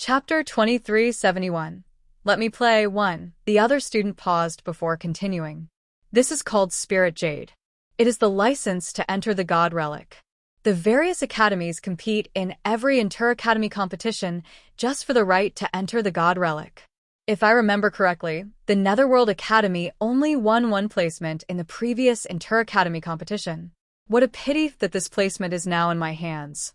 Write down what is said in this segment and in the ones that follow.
Chapter 2371. Let me play 1. The other student paused before continuing. This is called Spirit Jade. It is the license to enter the God Relic. The various academies compete in every inter-academy competition just for the right to enter the God Relic. If I remember correctly, the Netherworld Academy only won one placement in the previous inter-academy competition. What a pity that this placement is now in my hands.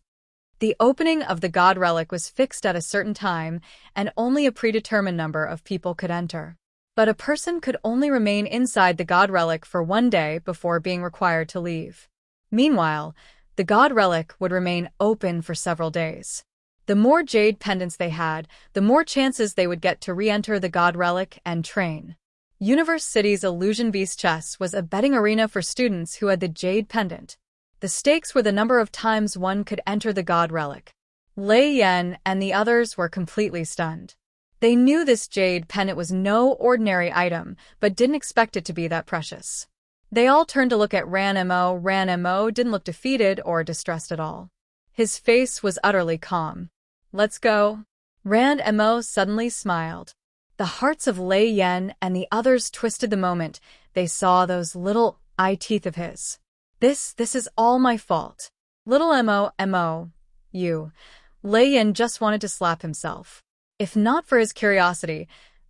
The opening of the God Relic was fixed at a certain time, and only a predetermined number of people could enter. But a person could only remain inside the God Relic for 1 day before being required to leave. Meanwhile, the God Relic would remain open for several days. The more jade pendants they had, the more chances they would get to re-enter the God Relic and train. Universe City's Illusion Beast Chess was a betting arena for students who had the jade pendant. The stakes were the number of times one could enter the God Relic. Lei Yan and the others were completely stunned. They knew this jade pendant was no ordinary item, but didn't expect it to be that precious. They all turned to look at Ran Mo. Ran Mo didn't look defeated or distressed at all. His face was utterly calm. Let's go. Ran Mo suddenly smiled. The hearts of Lei Yan and the others twisted the moment they saw those little eye teeth of his. This is all my fault. Little Mo, you. Lei Yan just wanted to slap himself. If not for his curiosity,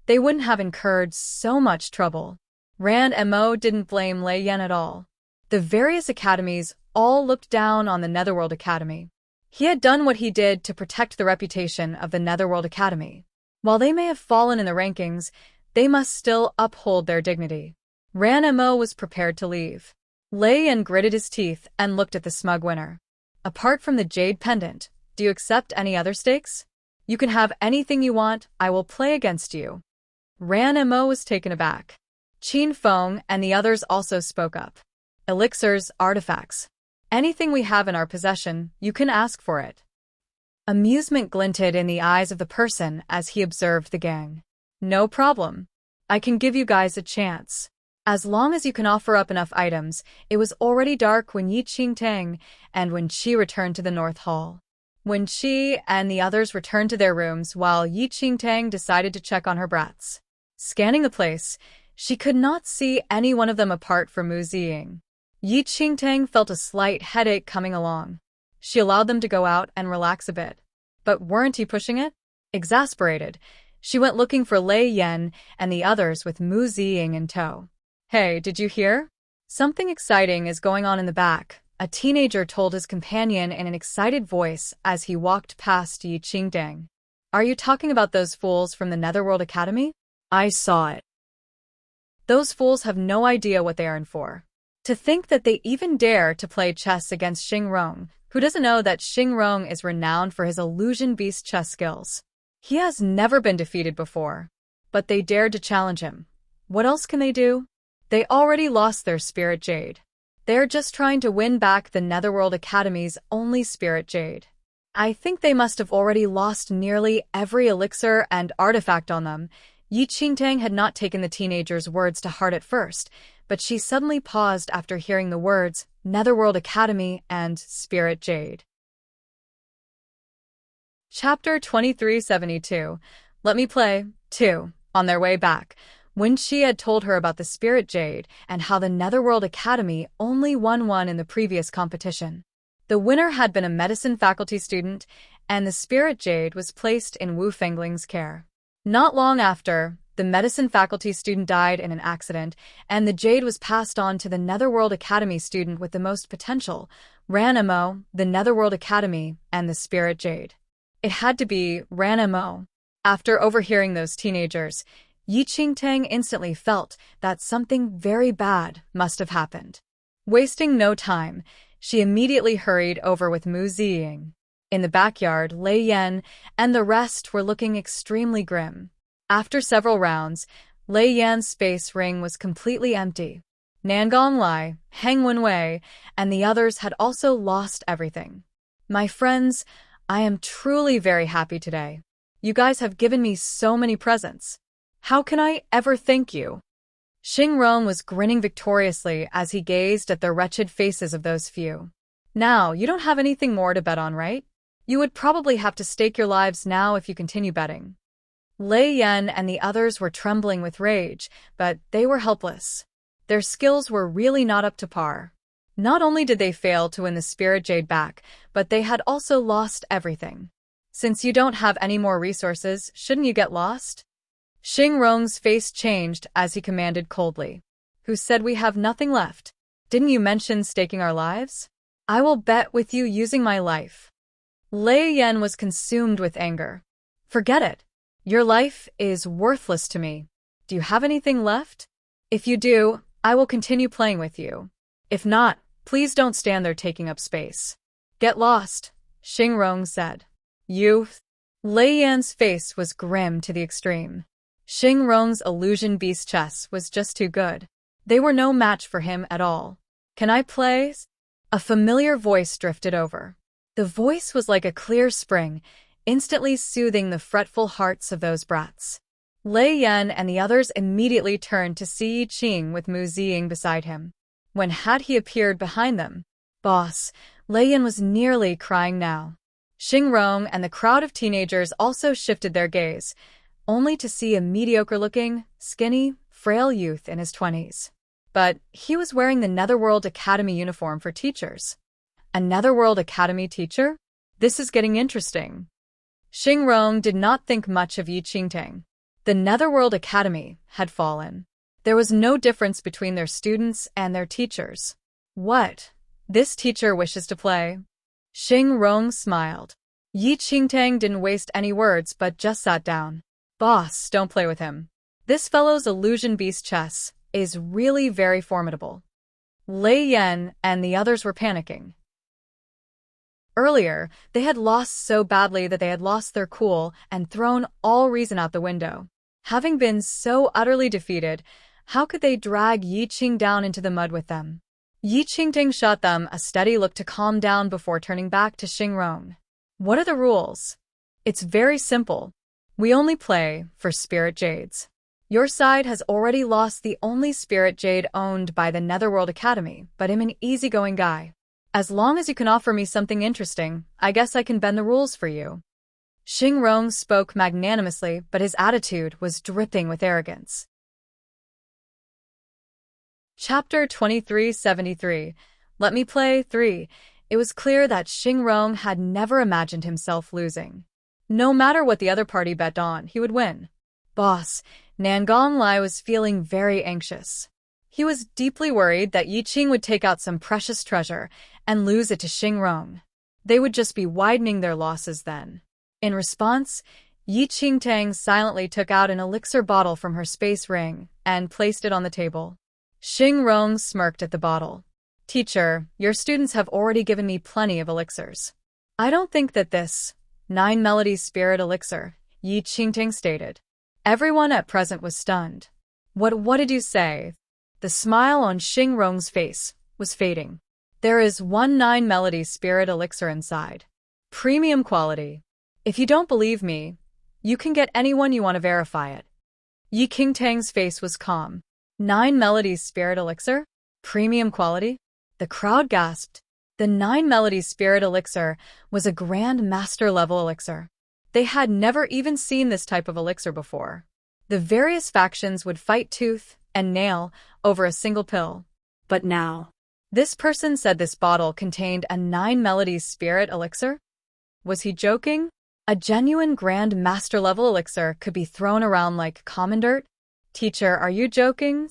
they wouldn't have incurred so much trouble. Ran Mo didn't blame Lei Yan at all. The various academies all looked down on the Netherworld Academy. He had done what he did to protect the reputation of the Netherworld Academy. While they may have fallen in the rankings, they must still uphold their dignity. Ran Mo was prepared to leave. Lei Yan gritted his teeth and looked at the smug winner. Apart from the jade pendant, do you accept any other stakes? You can have anything you want, I will play against you. Ran Mo was taken aback. Qin Feng and the others also spoke up. Elixirs, artifacts. Anything we have in our possession, you can ask for it. Amusement glinted in the eyes of the person as he observed the gang. No problem. I can give you guys a chance. As long as you can offer up enough items. It was already dark when Enchanting and when Qi returned to the North Hall. When Qi and the others returned to their rooms while Enchanting decided to check on her brats. Scanning the place, she could not see any one of them apart from Mu Ziying. Enchanting felt a slight headache coming along. She allowed them to go out and relax a bit. But weren't he pushing it? Exasperated, she went looking for Lei Yan and the others with Mu Ziying in tow. Hey, did you hear? Something exciting is going on in the back, a teenager told his companion in an excited voice as he walked past Enchanting. Are you talking about those fools from the Netherworld Academy? I saw it. Those fools have no idea what they are in for. To think that they even dare to play chess against Xingrong, who doesn't know that Xingrong is renowned for his illusion beast chess skills. He has never been defeated before. But they dared to challenge him. What else can they do? They already lost their Spirit Jade. They're just trying to win back the Netherworld Academy's only Spirit Jade. I think they must have already lost nearly every elixir and artifact on them. Enchanting had not taken the teenager's words to heart at first, but she suddenly paused after hearing the words Netherworld Academy and Spirit Jade. Chapter 2372. Let me play 2. On their way back, when she had told her about the Spirit Jade and how the Netherworld Academy only won one in the previous competition. The winner had been a medicine faculty student, and the Spirit Jade was placed in Wu Fengling's care. Not long after, the medicine faculty student died in an accident, and the jade was passed on to the Netherworld Academy student with the most potential, Ran Mo, the Netherworld Academy, and the Spirit Jade. It had to be Ran Mo. After overhearing those teenagers, Enchanting instantly felt that something very bad must have happened. Wasting no time, she immediately hurried over with Mu Ziying. In the backyard, Lei Yan and the rest were looking extremely grim. After several rounds, Lei Yan's space ring was completely empty. Nangong Lai, Heng Wenwei, and the others had also lost everything. My friends, I am truly very happy today. You guys have given me so many presents. How can I ever thank you? Xingrong was grinning victoriously as he gazed at the wretched faces of those few. Now, you don't have anything more to bet on, right? You would probably have to stake your lives now if you continue betting. Lei Yan and the others were trembling with rage, but they were helpless. Their skills were really not up to par. Not only did they fail to win the Spirit Jade back, but they had also lost everything. Since you don't have any more resources, shouldn't you get lost? Xingrong's face changed as he commanded coldly. Who said we have nothing left? Didn't you mention staking our lives? I will bet with you using my life. Lei Yan was consumed with anger. Forget it. Your life is worthless to me. Do you have anything left? If you do, I will continue playing with you. If not, please don't stand there taking up space. Get lost, Xingrong said. Youth. Lei Yan's face was grim to the extreme. Xingrong's illusion beast chess was just too good. They were no match for him at all. Can I play? A familiar voice drifted over. The voice was like a clear spring, instantly soothing the fretful hearts of those brats. Lei Yan and the others immediately turned to see Yi Qing with Mu Ziying beside him. When had he appeared behind them? Boss, Lei Yan was nearly crying now. Xingrong and the crowd of teenagers also shifted their gaze, only to see a mediocre-looking, skinny, frail youth in his 20s. But he was wearing the Netherworld Academy uniform for teachers. A Netherworld Academy teacher? This is getting interesting. Xingrong did not think much of Yi Qingtang. The Netherworld Academy had fallen. There was no difference between their students and their teachers. What? This teacher wishes to play? Xingrong smiled. Yi Qingtang didn't waste any words but just sat down. Boss, don't play with him. This fellow's illusion beast chess is really very formidable. Lei Yan and the others were panicking. Earlier, they had lost so badly that they had lost their cool and thrown all reason out the window. Having been so utterly defeated, how could they drag Yi Qing down into the mud with them? Yi Qingting shot them a steady look to calm down before turning back to Xingrong. What are the rules? It's very simple. We only play for Spirit Jades. Your side has already lost the only Spirit Jade owned by the Netherworld Academy, but I'm an easygoing guy. As long as you can offer me something interesting, I guess I can bend the rules for you. Xingrong spoke magnanimously, but his attitude was dripping with arrogance. Chapter 2373. Let me play 3. It was clear that Xingrong had never imagined himself losing. No matter what the other party bet on, he would win. Boss, Nangong Lai was feeling very anxious. He was deeply worried that Yi Qing would take out some precious treasure and lose it to Xingrong. They would just be widening their losses then. In response, Yi Qingtang silently took out an elixir bottle from her space ring and placed it on the table. Xingrong smirked at the bottle. Teacher, your students have already given me plenty of elixirs. I don't think that this 9 Melodies Spirit Elixir, Yi Qingting stated. Everyone at present was stunned. What did you say? The smile on Xingrong's face was fading. There is 1 9 Melodies Spirit Elixir inside. Premium quality. If you don't believe me, you can get anyone you want to verify it. Yi Qingtang's face was calm. 9 Melodies Spirit Elixir? Premium quality? The crowd gasped. The 9 Melodies Spirit Elixir was a Grand Master level elixir. They had never even seen this type of elixir before. The various factions would fight tooth and nail over a single pill. But now, this person said this bottle contained a 9 Melodies Spirit Elixir? Was he joking? A genuine Grand Master level elixir could be thrown around like common dirt? Teacher, are you joking?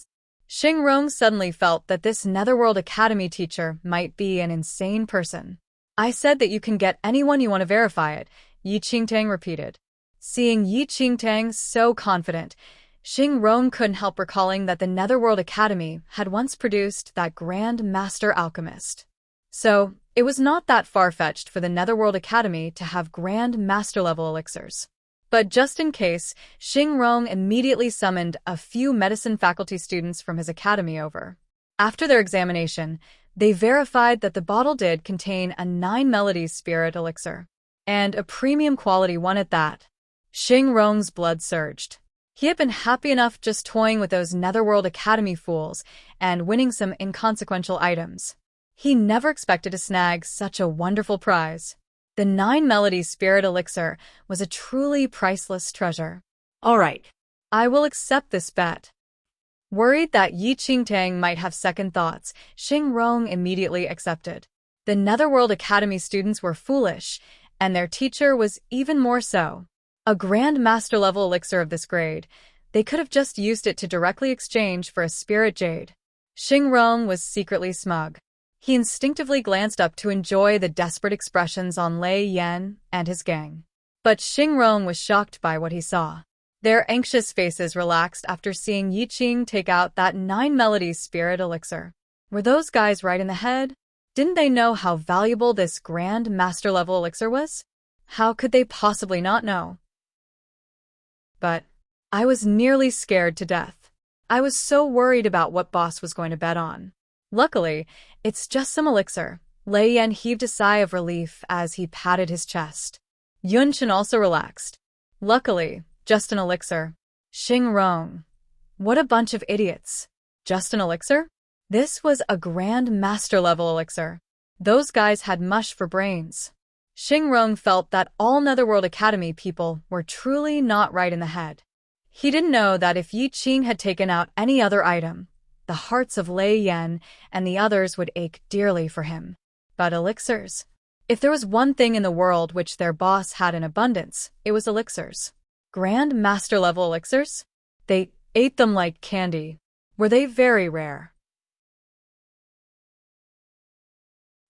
Xingrong suddenly felt that this Netherworld Academy teacher might be an insane person. I said that you can get anyone you want to verify it, Yi Qingtang repeated. Seeing Yi Qingtang so confident, Xingrong couldn't help recalling that the Netherworld Academy had once produced that Grand Master Alchemist. So, it was not that far-fetched for the Netherworld Academy to have Grand Master-level elixirs. But just in case, Xingrong immediately summoned a few medicine faculty students from his academy over. After their examination, they verified that the bottle did contain a 9 Melodies Spirit Elixir, and a premium quality one at that. Xingrong's blood surged. He had been happy enough just toying with those Netherworld Academy fools and winning some inconsequential items. He never expected to snag such a wonderful prize. The 9 Melody Spirit Elixir was a truly priceless treasure. All right. I will accept this bet. Worried that Yi Qingtang might have second thoughts, Xingrong immediately accepted. The Netherworld Academy students were foolish, and their teacher was even more so. A Grand Master level elixir of this grade, they could have just used it to directly exchange for a spirit jade. Xingrong was secretly smug. He instinctively glanced up to enjoy the desperate expressions on Lei Yan and his gang. But Xingrong was shocked by what he saw. Their anxious faces relaxed after seeing Yi Qing take out that 9 Melody Spirit Elixir. Were those guys right in the head? Didn't they know how valuable this Grand Master level elixir was? How could they possibly not know? But I was nearly scared to death. I was so worried about what boss was going to bet on. Luckily, it's just some elixir. Lei Yan heaved a sigh of relief as he patted his chest. Yunchen also relaxed. Luckily, just an elixir. Xingrong. What a bunch of idiots. Just an elixir? This was a Grand Master level elixir. Those guys had mush for brains. Xingrong felt that all Netherworld Academy people were truly not right in the head. He didn't know that if Yi Qing had taken out any other item, the hearts of Lei Yan and the others would ache dearly for him. But elixirs. If there was one thing in the world which their boss had in abundance, it was elixirs. Grand Master level elixirs? They ate them like candy. Were they very rare?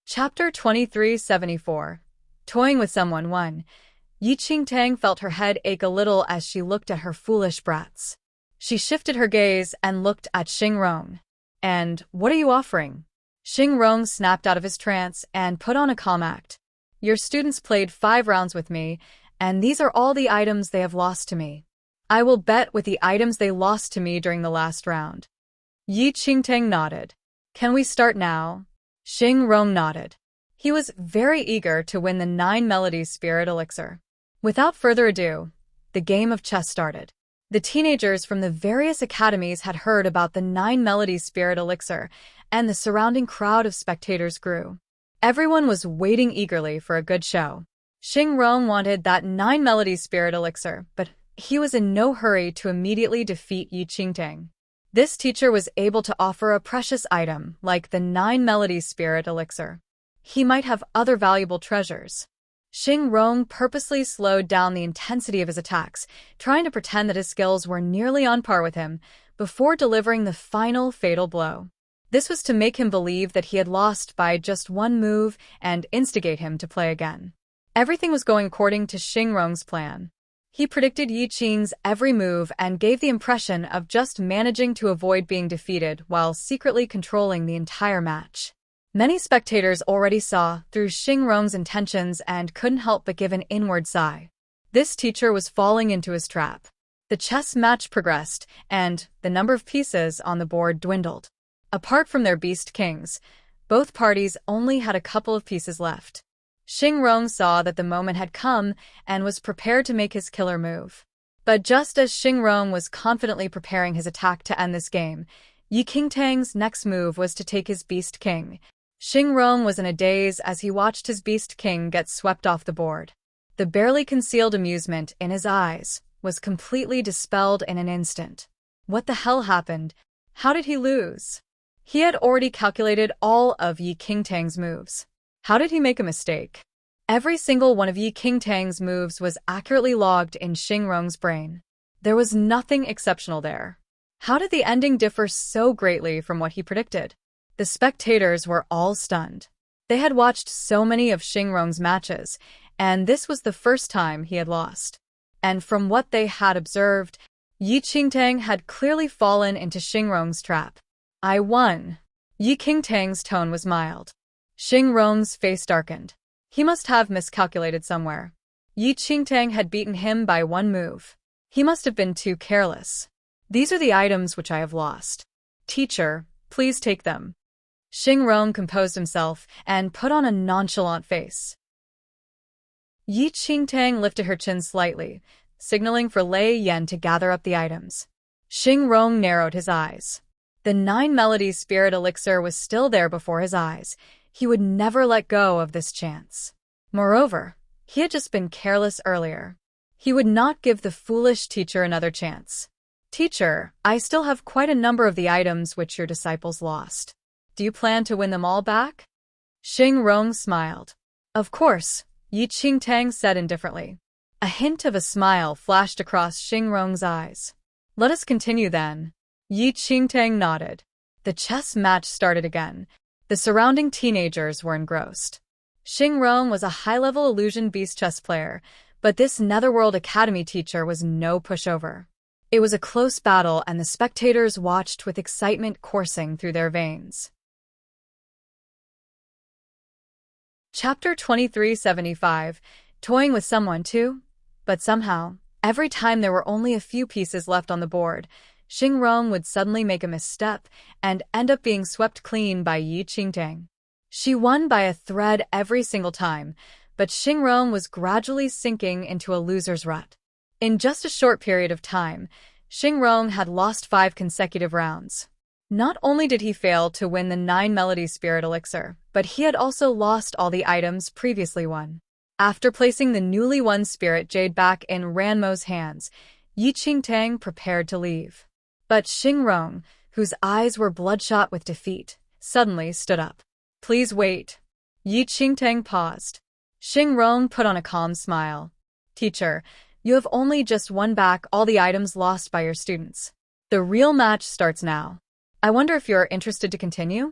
Chapter 2374. Toying with Someone 1. Yi Qingtang felt her head ache a little as she looked at her foolish brats. She shifted her gaze and looked at Xingrong. And, what are you offering? Xingrong snapped out of his trance and put on a calm act. Your students played 5 rounds with me, and these are all the items they have lost to me. I will bet with the items they lost to me during the last round. Yi Qingtang nodded. Can we start now? Xingrong nodded. He was very eager to win the 9 Melody Spirit Elixir. Without further ado, the game of chess started. The teenagers from the various academies had heard about the 9 Melody Spirit Elixir, and the surrounding crowd of spectators grew. Everyone was waiting eagerly for a good show. Xingrong wanted that 9 Melody Spirit Elixir, but he was in no hurry to immediately defeat Yi Qingtang. This teacher was able to offer a precious item like the 9 Melody Spirit Elixir. He might have other valuable treasures. Xingrong purposely slowed down the intensity of his attacks, trying to pretend that his skills were nearly on par with him, before delivering the final fatal blow. This was to make him believe that he had lost by just one move and instigate him to play again. Everything was going according to Xingrong's plan. He predicted Yi Qing's every move and gave the impression of just managing to avoid being defeated while secretly controlling the entire match. Many spectators already saw through Xingrong's intentions and couldn't help but give an inward sigh. This teacher was falling into his trap. The chess match progressed, and the number of pieces on the board dwindled. Apart from their beast kings, both parties only had a couple of pieces left. Xingrong saw that the moment had come and was prepared to make his killer move. But just as Xingrong was confidently preparing his attack to end this game, Yi Qingtang's next move was to take his beast king. Xingrong was in a daze as he watched his beast king get swept off the board. The barely concealed amusement in his eyes was completely dispelled in an instant. What the hell happened? How did he lose? He had already calculated all of Yi Qingtang's moves. How did he make a mistake? Every single one of Yi Qingtang's moves was accurately logged in Xingrong's brain. There was nothing exceptional there. How did the ending differ so greatly from what he predicted? The spectators were all stunned. They had watched so many of Xingrong's matches, and this was the first time he had lost. And from what they had observed, Yi Qingtang had clearly fallen into Xingrong's trap. I won. Yi Qingtang's tone was mild. Xingrong's face darkened. He must have miscalculated somewhere. Yi Qingtang had beaten him by one move. He must have been too careless. These are the items which I have lost. Teacher, please take them. Xingrong composed himself and put on a nonchalant face. Yi Qingtang lifted her chin slightly, signaling for Lei Yan to gather up the items. Xingrong narrowed his eyes. The 9 Melody Spirit Elixir was still there before his eyes. He would never let go of this chance. Moreover, he had just been careless earlier. He would not give the foolish teacher another chance. Teacher, I still have quite a number of the items which your disciples lost. Do you plan to win them all back? Xing Rong smiled. Of course, Yi Qingtang said indifferently. A hint of a smile flashed across Xing Rong's eyes. Let us continue then. Yi Qingtang nodded. The chess match started again. The surrounding teenagers were engrossed. Xing Rong was a high-level illusion beast chess player, but this Netherworld Academy teacher was no pushover. It was a close battle, and the spectators watched with excitement coursing through their veins. Chapter 2375. Toying with someone too? But somehow, every time there were only a few pieces left on the board, Xing Rong would suddenly make a misstep and end up being swept clean by Yi Qingtang. She won by a thread every single time, but Xing Rong was gradually sinking into a loser's rut. In just a short period of time, Xing Rong had lost 5 consecutive rounds. Not only did he fail to win the 9 Melody Spirit Elixir, but he had also lost all the items previously won. After placing the newly won Spirit Jade back in Ranmo's hands, Yi Qingtang prepared to leave. But Xing Rong, whose eyes were bloodshot with defeat, suddenly stood up. Please wait. Yi Qingtang paused. Xing Rong put on a calm smile. Teacher, you have only just won back all the items lost by your students. The real match starts now. I wonder if you're interested to continue?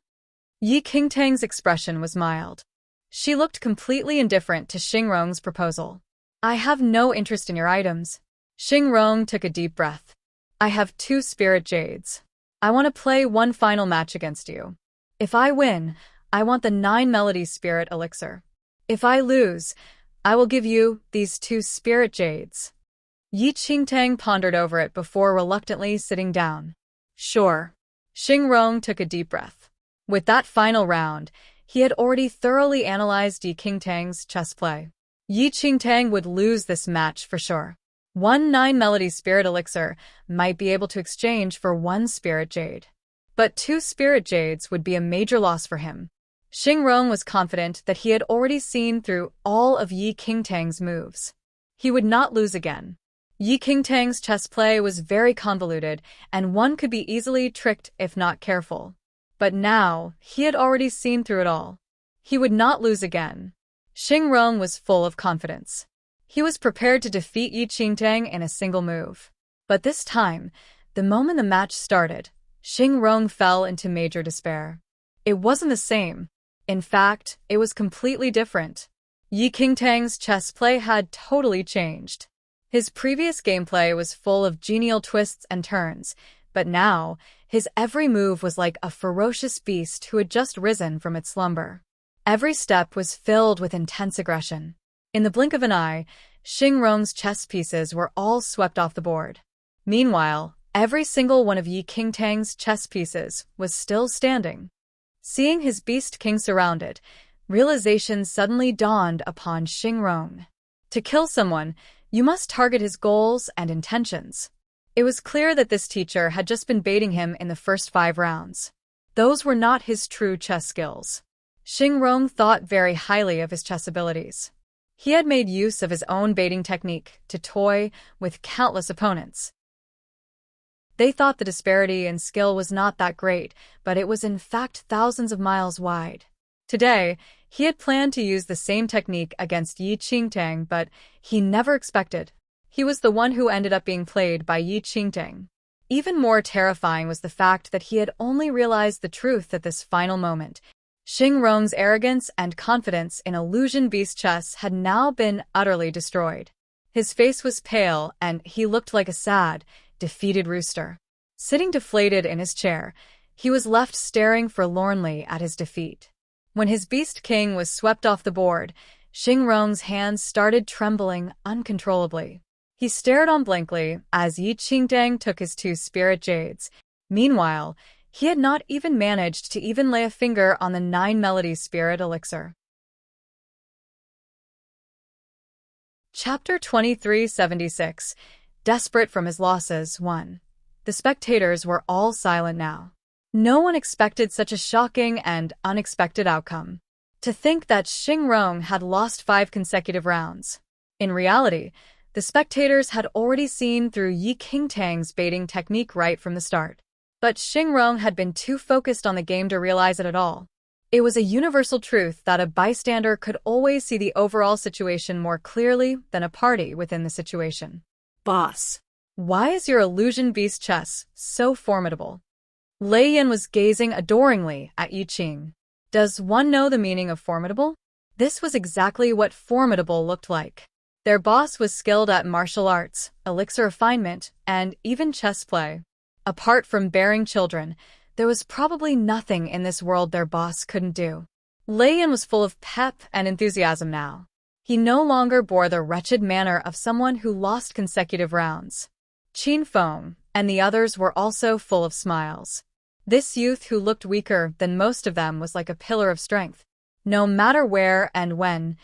Yi Qingtang's expression was mild. She looked completely indifferent to Xing Rong's proposal. I have no interest in your items. Xing Rong took a deep breath. I have 2 Spirit Jades. I want to play one final match against you. If I win, I want the 9 Melody Spirit Elixir. If I lose, I will give you these 2 Spirit Jades. Yi Qingtang pondered over it before reluctantly sitting down. Sure. Xing Rong took a deep breath. With that final round, he had already thoroughly analyzed Yi Qingtang's chess play. Yi Qingtang would lose this match for sure. 1 9 Melody Spirit Elixir might be able to exchange for 1 Spirit Jade. But 2 Spirit Jades would be a major loss for him. Xing Rong was confident that he had already seen through all of Yi Qingtang's moves. He would not lose again. Yi Qingtang's chess play was very convoluted, and one could be easily tricked if not careful. But now, he had already seen through it all. He would not lose again. Xing Rong was full of confidence. He was prepared to defeat Yi Qingtang in a single move. But this time, the moment the match started, Xing Rong fell into major despair. It wasn't the same. In fact, it was completely different. Yi Qingtang's chess play had totally changed. His previous gameplay was full of genial twists and turns, but now, his every move was like a ferocious beast who had just risen from its slumber. Every step was filled with intense aggression. In the blink of an eye, Xing Rong's chess pieces were all swept off the board. Meanwhile, every single one of Yi Qingtang's chess pieces was still standing. Seeing his beast king surrounded, realization suddenly dawned upon Xing Rong. To kill someone, you must target his goals and intentions. It was clear that this teacher had just been baiting him in the first 5 rounds. Those were not his true chess skills. Xing Rong thought very highly of his chess abilities. He had made use of his own baiting technique to toy with countless opponents. They thought the disparity in skill was not that great, but it was in fact thousands of miles wide. Today, he had planned to use the same technique against Yi Qingtang, but he never expected. He was the one who ended up being played by Yi Qingtang. Even more terrifying was the fact that he had only realized the truth at this final moment. Xing Rong's arrogance and confidence in illusion beast chess had now been utterly destroyed. His face was pale, and he looked like a sad, defeated rooster. Sitting deflated in his chair, he was left staring forlornly at his defeat. When his beast king was swept off the board, Xing Rong's hands started trembling uncontrollably. He stared on blankly as Yi Qingtang took his 2 Spirit Jades. Meanwhile, he had not even managed to even lay a finger on the 9 Melody Spirit Elixir. Chapter 2376. Desperate from his losses, 1. The spectators were all silent now. No one expected such a shocking and unexpected outcome. To think that Xingrong had lost 5 consecutive rounds. In reality, the spectators had already seen through Yi Qingtang's baiting technique right from the start. But Xingrong had been too focused on the game to realize it at all. It was a universal truth that a bystander could always see the overall situation more clearly than a party within the situation. Boss. Why is your illusion beast chess so formidable? Lei Yan was gazing adoringly at Yi Qing. Does one know the meaning of formidable? This was exactly what formidable looked like. Their boss was skilled at martial arts, elixir refinement, and even chess play. Apart from bearing children, there was probably nothing in this world their boss couldn't do. Lei Yan was full of pep and enthusiasm now. He no longer bore the wretched manner of someone who lost consecutive rounds. Qin Feng and the others were also full of smiles. This youth who looked weaker than most of them was like a pillar of strength. No matter where and when,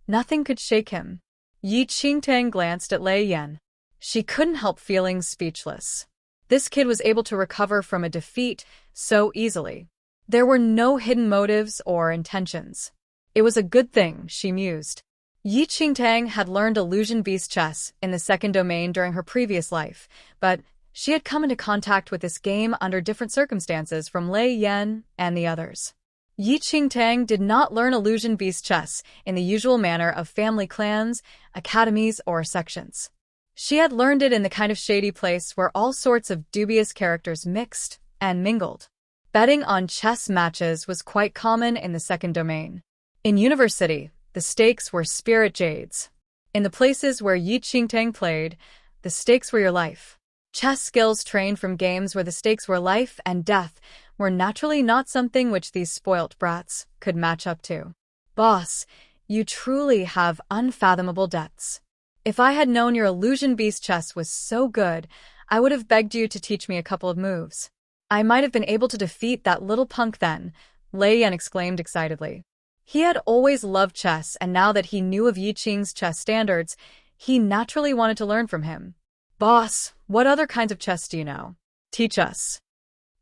nothing could shake him. Yi Qingtang glanced at Lei Yan. She couldn't help feeling speechless. This kid was able to recover from a defeat so easily. There were no hidden motives or intentions. It was a good thing, she mused. Yi Qingtang had learned illusion beast chess in the second domain during her previous life, but she had come into contact with this game under different circumstances from Lei Yan and the others. Yi Qingtang did not learn illusion beast chess in the usual manner of family clans, academies, or sections. She had learned it in the kind of shady place where all sorts of dubious characters mixed and mingled. Betting on chess matches was quite common in the second domain. In University, the stakes were spirit jades. In the places where Yi Qingtang played, the stakes were your life. Chess skills trained from games where the stakes were life and death were naturally not something which these spoilt brats could match up to. Boss, you truly have unfathomable depths. If I had known your illusion beast chess was so good, I would have begged you to teach me a couple of moves. I might have been able to defeat that little punk then, Lei Yan exclaimed excitedly. He had always loved chess, and now that he knew of Yi Qing's chess standards, he naturally wanted to learn from him. Boss, what other kinds of chess do you know? Teach us.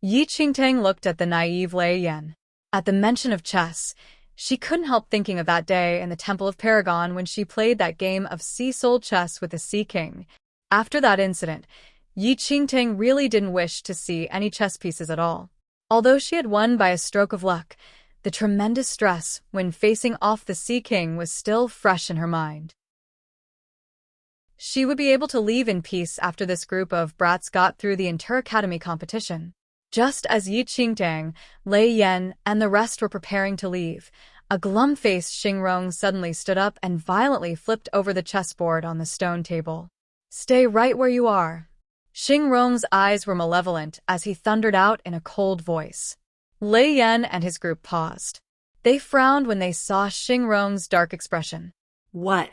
Yi Qingtang looked at the naive Lei Yan. At the mention of chess, she couldn't help thinking of that day in the Temple of Paragon when she played that game of sea-soul chess with the Sea King. After that incident, Yi Qingtang really didn't wish to see any chess pieces at all. Although she had won by a stroke of luck, the tremendous stress when facing off the Sea King was still fresh in her mind. She would be able to leave in peace after this group of brats got through the inter-academy competition. Just as Yi Qingtang, Lei Yan, and the rest were preparing to leave, a glum-faced Xingrong suddenly stood up and violently flipped over the chessboard on the stone table. Stay right where you are. Xingrong's eyes were malevolent as he thundered out in a cold voice. Lei Yan and his group paused. They frowned when they saw Xingrong's dark expression. What?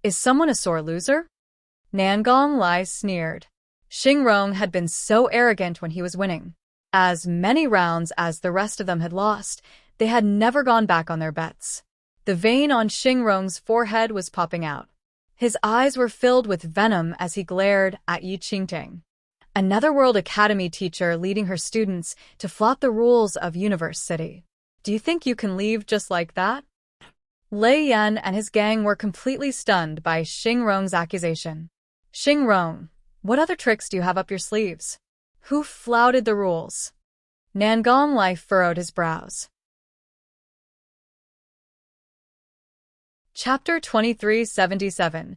Is someone a sore loser? Nangong Lai sneered. Xingrong had been so arrogant when he was winning. As many rounds as the rest of them had lost, they had never gone back on their bets. The vein on Xingrong's forehead was popping out. His eyes were filled with venom as he glared at Yi Qingtang. A Netherworld Academy teacher leading her students to flout the rules of Universe City. Do you think you can leave just like that? Lei Yan and his gang were completely stunned by Xingrong's accusation. Xingrong, what other tricks do you have up your sleeves? Who flouted the rules? Nangong Lai furrowed his brows. Chapter 2377.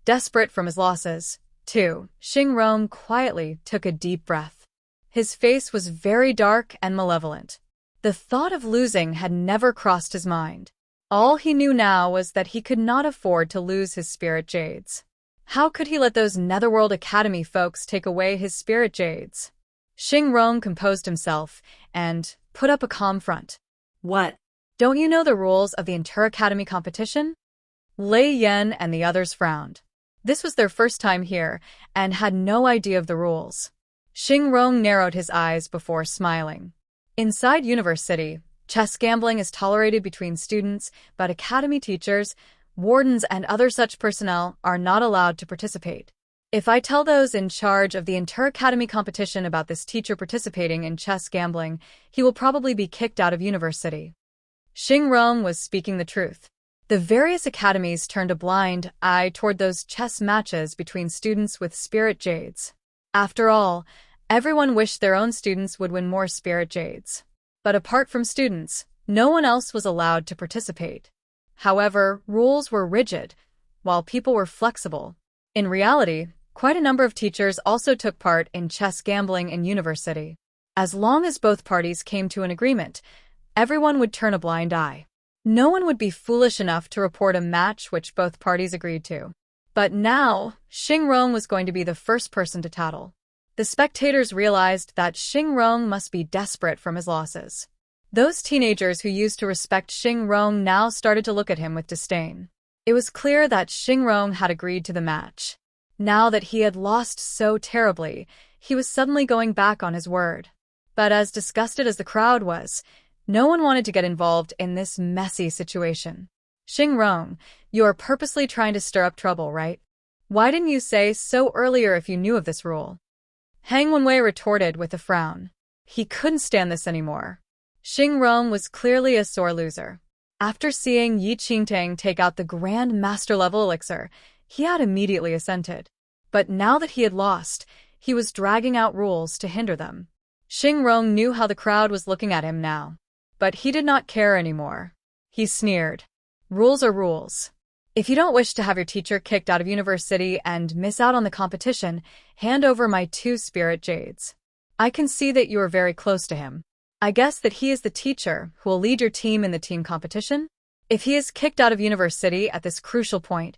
Desperate from his losses. 2. Xingrong quietly took a deep breath. His face was very dark and malevolent. The thought of losing had never crossed his mind. All he knew now was that he could not afford to lose his spirit jades. How could he let those Netherworld Academy folks take away his spirit jades? Xingrong composed himself and put up a calm front. What? Don't you know the rules of the inter-academy competition? Lei Yan and the others frowned. This was their first time here and had no idea of the rules. Xingrong narrowed his eyes before smiling. Inside Universe City, chess gambling is tolerated between students, but academy teachers, wardens, and other such personnel are not allowed to participate. If I tell those in charge of the inter-academy competition about this teacher participating in chess gambling, he will probably be kicked out of Universe City. Xingrong was speaking the truth. The various academies turned a blind eye toward those chess matches between students with spirit jades. After all, everyone wished their own students would win more spirit jades. But apart from students, no one else was allowed to participate. However, rules were rigid, while people were flexible. In reality, quite a number of teachers also took part in chess gambling in university. As long as both parties came to an agreement, everyone would turn a blind eye. No one would be foolish enough to report a match which both parties agreed to. But now, Xingrong was going to be the first person to tattle. The spectators realized that Xingrong must be desperate from his losses. Those teenagers who used to respect Xingrong now started to look at him with disdain. It was clear that Xingrong had agreed to the match. Now that he had lost so terribly, he was suddenly going back on his word. But as disgusted as the crowd was, no one wanted to get involved in this messy situation. Xingrong, you are purposely trying to stir up trouble, right? Why didn't you say so earlier if you knew of this rule? Hang Wenwei retorted with a frown. He couldn't stand this anymore. Xingrong was clearly a sore loser. After seeing Yi Qingtang take out the Grand Master level elixir, he had immediately assented. But now that he had lost, he was dragging out rules to hinder them. Xingrong knew how the crowd was looking at him now. But he did not care anymore. He sneered. Rules are rules. If you don't wish to have your teacher kicked out of university and miss out on the competition, hand over my 2 spirit jades. I can see that you are very close to him. I guess that he is the teacher who will lead your team in the team competition? If he is kicked out of university at this crucial point,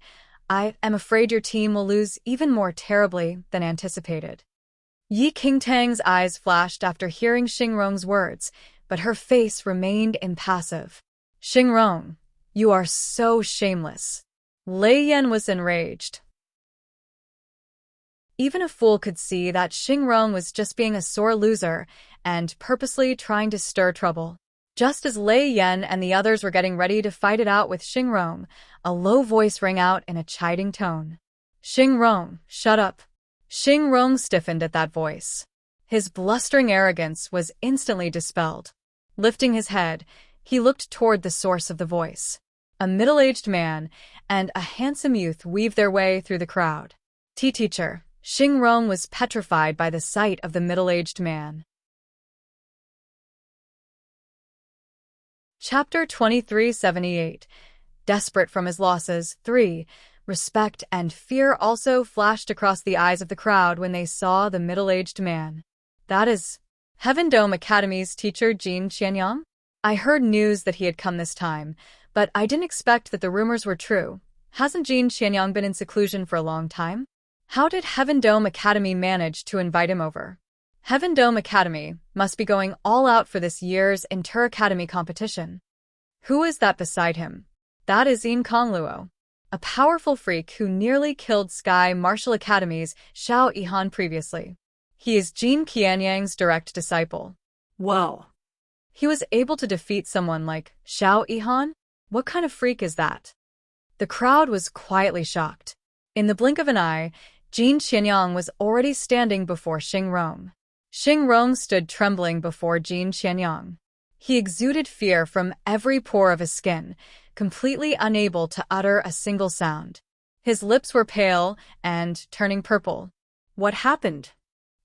I am afraid your team will lose even more terribly than anticipated. Yi Qingtang's eyes flashed after hearing Xingrong's words, but her face remained impassive. Xingrong, you are so shameless. Lei Yan was enraged. Even a fool could see that Xingrong was just being a sore loser and purposely trying to stir trouble. Just as Lei Yan and the others were getting ready to fight it out with Xingrong, a low voice rang out in a chiding tone. Xingrong, shut up. Xingrong stiffened at that voice. His blustering arrogance was instantly dispelled. Lifting his head, he looked toward the source of the voice. A middle-aged man and a handsome youth weaved their way through the crowd. Teacher, Xingrong was petrified by the sight of the middle-aged man. Chapter 2378. Desperate from his losses. 3. Respect and fear also flashed across the eyes of the crowd when they saw the middle-aged man. That is Heaven Dome Academy's teacher Jin Qianyang? I heard news that he had come this time, but I didn't expect that the rumors were true. Hasn't Jin Qianyang been in seclusion for a long time? How did Heaven Dome Academy manage to invite him over? Heaven Dome Academy must be going all out for this year's inter-academy competition. Who is that beside him? That is Yin Kongluo, a powerful freak who nearly killed Sky Martial Academy's Xiao Yihan previously. He is Jin Qianyang's direct disciple. Whoa. He was able to defeat someone like Xiao Yihan? What kind of freak is that? The crowd was quietly shocked. In the blink of an eye, Jin Qianyang was already standing before Xingrong. Xingrong stood trembling before Jin Qianyang. He exuded fear from every pore of his skin, completely unable to utter a single sound. His lips were pale and turning purple. What happened?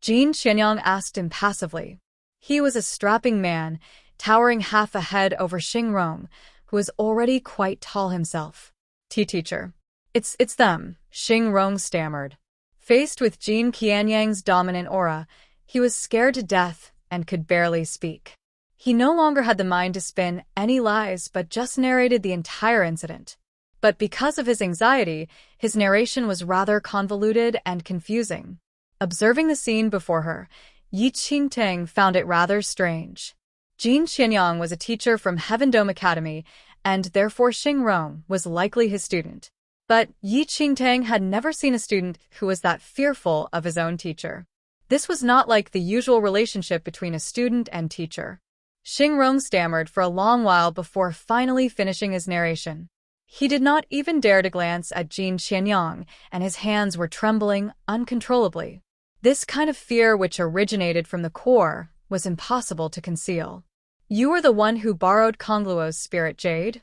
Jin Qianyang asked impassively. He was a strapping man, towering half a head over Xingrong, who was already quite tall himself. Teacher. It's them, Xingrong stammered. Faced with Jin Qianyang's dominant aura, he was scared to death and could barely speak. He no longer had the mind to spin any lies but just narrated the entire incident. But because of his anxiety, his narration was rather convoluted and confusing. Observing the scene before her, Yi Qingtang found it rather strange. Jin Qianyang was a teacher from Heaven Dome Academy, and therefore Xingrong was likely his student. But Yi Qingtang had never seen a student who was that fearful of his own teacher. This was not like the usual relationship between a student and teacher. Xingrong stammered for a long while before finally finishing his narration. He did not even dare to glance at Jin Qianyang, and his hands were trembling uncontrollably. This kind of fear, which originated from the core, was impossible to conceal. You were the one who borrowed Kongluo's spirit jade?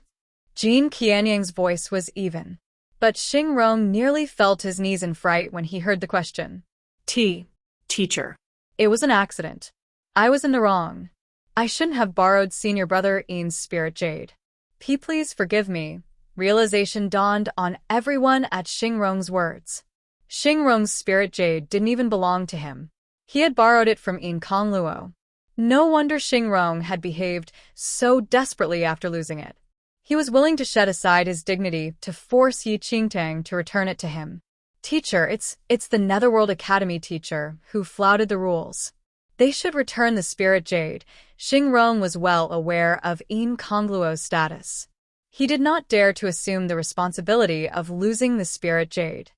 Jin Qianyang's voice was even. But Xingrong nearly fell to his knees in fright when he heard the question. Teacher. It was an accident. I was in the wrong. I shouldn't have borrowed senior brother Ian's spirit jade. Please forgive me. Realization dawned on everyone at Xingrong's words. Xingrong's spirit jade didn't even belong to him. He had borrowed it from Yin Kongluo. No wonder Xingrong had behaved so desperately after losing it. He was willing to shed aside his dignity to force Yi Qingtang to return it to him. Teacher, it's the Netherworld Academy teacher who flouted the rules. They should return the spirit jade. Xingrong was well aware of Yin Kongluo's status. He did not dare to assume the responsibility of losing the spirit jade.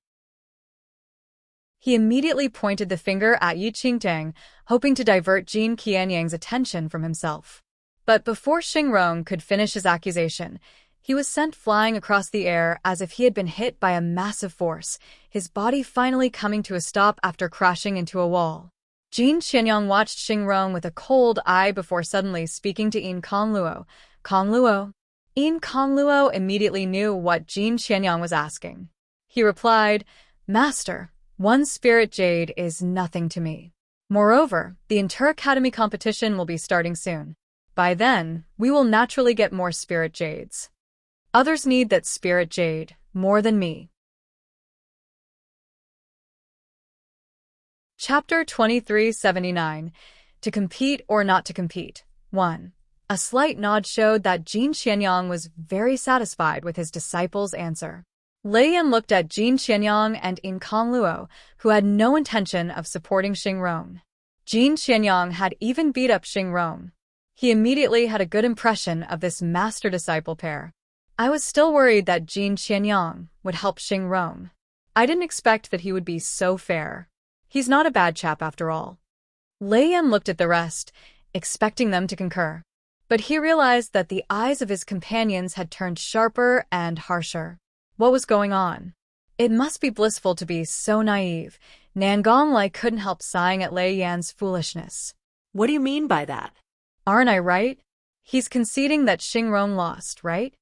He immediately pointed the finger at Yi Qingtang, hoping to divert Jin Qianyang's attention from himself. But before Xingrong could finish his accusation, he was sent flying across the air as if he had been hit by a massive force, his body finally coming to a stop after crashing into a wall. Jin Qianyang watched Xingrong with a cold eye before suddenly speaking to Yin Kongluo. Kongluo? Yin Kongluo immediately knew what Jin Qianyang was asking. He replied, Master, one spirit jade is nothing to me. Moreover, the Inter-Academy competition will be starting soon. By then, we will naturally get more spirit jades. Others need that spirit jade more than me. Chapter 2379. To compete or not to compete. 1. A slight nod showed that Jin Qianyang was very satisfied with his disciple's answer. Lei Yan looked at Jin Qianyang and Yin Kongluo, who had no intention of supporting Xingrong. Jin Qianyang had even beat up Xingrong. He immediately had a good impression of this master-disciple pair. I was still worried that Jin Qianyang would help Xingrong. I didn't expect that he would be so fair. He's not a bad chap after all. Lei Yan looked at the rest, expecting them to concur. But he realized that the eyes of his companions had turned sharper and harsher. What was going on? It must be blissful to be so naive. Nangonglai couldn't help sighing at Lei Yan's foolishness. What do you mean by that? Aren't I right? He's conceding that Xingrong lost, right?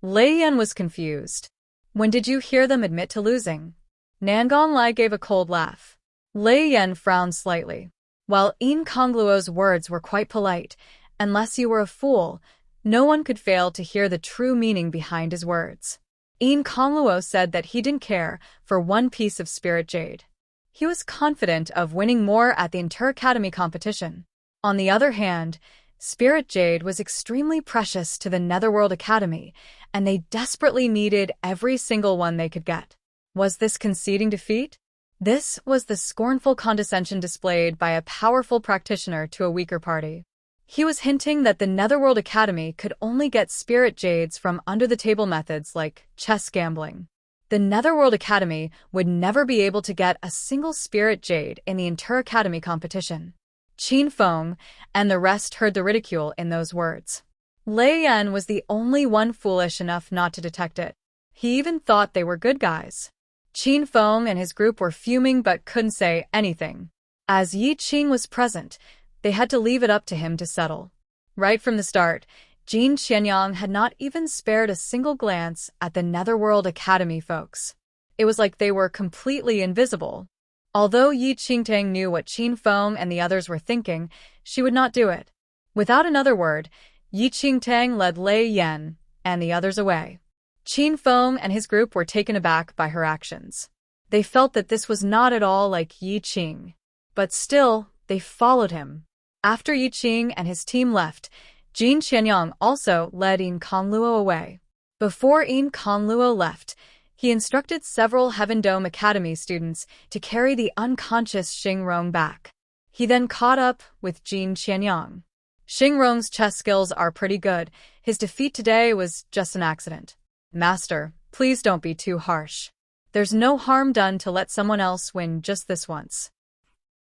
Lei Yan was confused. When did you hear them admit to losing? Nangonglai gave a cold laugh. Lei Yan frowned slightly. While Yin Kongluo's words were quite polite, unless you were a fool, no one could fail to hear the true meaning behind his words. Yin Kongluo said that he didn't care for one piece of spirit jade. He was confident of winning more at the Inter-Academy competition. On the other hand, spirit jade was extremely precious to the Netherworld Academy, and they desperately needed every single one they could get. Was this conceding defeat? This was the scornful condescension displayed by a powerful practitioner to a weaker party. He was hinting that the Netherworld Academy could only get spirit jades from under-the-table methods like chess gambling. The Netherworld Academy would never be able to get a single spirit jade in the Inter-Academy competition. Qin Feng and the rest heard the ridicule in those words. Lei Yan was the only one foolish enough not to detect it. He even thought they were good guys. Qin Feng and his group were fuming but couldn't say anything. As Yi Qing was present, they had to leave it up to him to settle. Right from the start, Jin Qianyang had not even spared a single glance at the Netherworld Academy folks. It was like they were completely invisible. Although Yi Qingtang knew what Qin Feng and the others were thinking, she would not do it. Without another word, Yi Qingtang led Lei Yan and the others away. Qin Feng and his group were taken aback by her actions. They felt that this was not at all like Yi Qing. But still, they followed him. After Yi Qing and his team left, Jin Qianyang also led Yin Kongluo away. Before Yin Kongluo left, he instructed several Heaven Dome Academy students to carry the unconscious Xingrong back. He then caught up with Jin Qianyang. Xingrong's chess skills are pretty good. His defeat today was just an accident. Master, please don't be too harsh. There's no harm done to let someone else win just this once.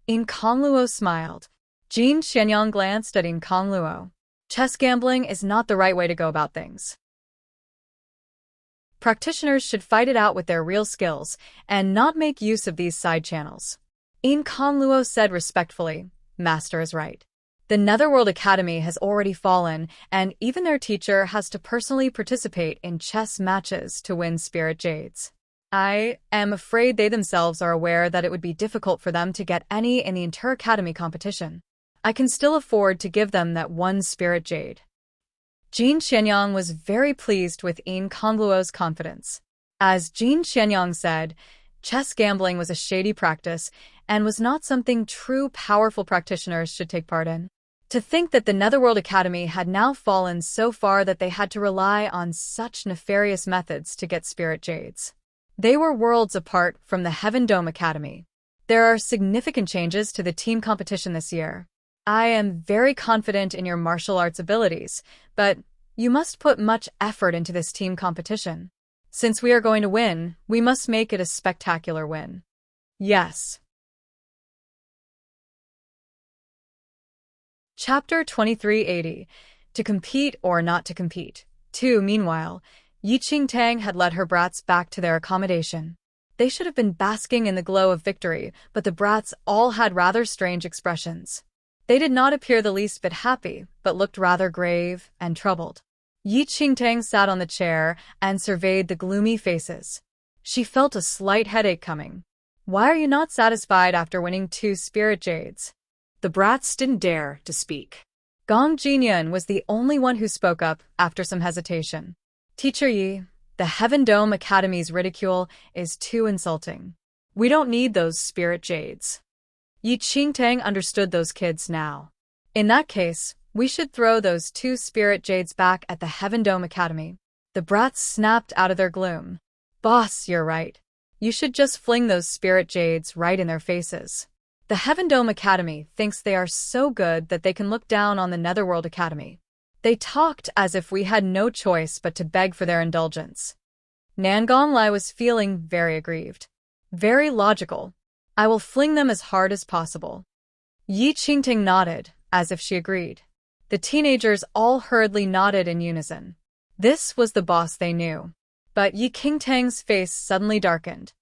Yin Kongluo smiled. Jin Qianyang glanced at Yin Kongluo. Chess gambling is not the right way to go about things. Practitioners should fight it out with their real skills and not make use of these side channels. Yin Kongluo said respectfully, Master is right. The Netherworld Academy has already fallen, and even their teacher has to personally participate in chess matches to win Spirit Jades. I am afraid they themselves are aware that it would be difficult for them to get any in the inter-academy competition. I can still afford to give them that one Spirit Jade. Jin Xianyang was very pleased with Yin Kongluo's confidence. As Jin Xianyang said, chess gambling was a shady practice and was not something true powerful practitioners should take part in. To think that the Netherworld Academy had now fallen so far that they had to rely on such nefarious methods to get Spirit Jades. They were worlds apart from the Heaven Dome Academy. There are significant changes to the team competition this year. I am very confident in your martial arts abilities, but you must put much effort into this team competition. Since we are going to win, we must make it a spectacular win. Yes. Chapter 2380. To compete or not to compete. 2. Meanwhile, Yi Qingtang had led her brats back to their accommodation. They should have been basking in the glow of victory, but the brats all had rather strange expressions. They did not appear the least bit happy, but looked rather grave and troubled. Yi Qingtang sat on the chair and surveyed the gloomy faces. She felt a slight headache coming. Why are you not satisfied after winning 2 Spirit Jades? The brats didn't dare to speak. Gong Jinyan was the only one who spoke up after some hesitation. Teacher Yi, the Heaven Dome Academy's ridicule is too insulting. We don't need those Spirit Jades. Yi Qingtang understood those kids now. In that case, we should throw those 2 Spirit Jades back at the Heaven Dome Academy. The brats snapped out of their gloom. Boss, you're right. You should just fling those Spirit Jades right in their faces. The Heaven Dome Academy thinks they are so good that they can look down on the Netherworld Academy. They talked as if we had no choice but to beg for their indulgence. Nangonglai was feeling very aggrieved. Very logical. I will fling them as hard as possible. Yi Qingtang nodded, as if she agreed. The teenagers all hurriedly nodded in unison. This was the boss they knew. But Yi Qingtang's face suddenly darkened.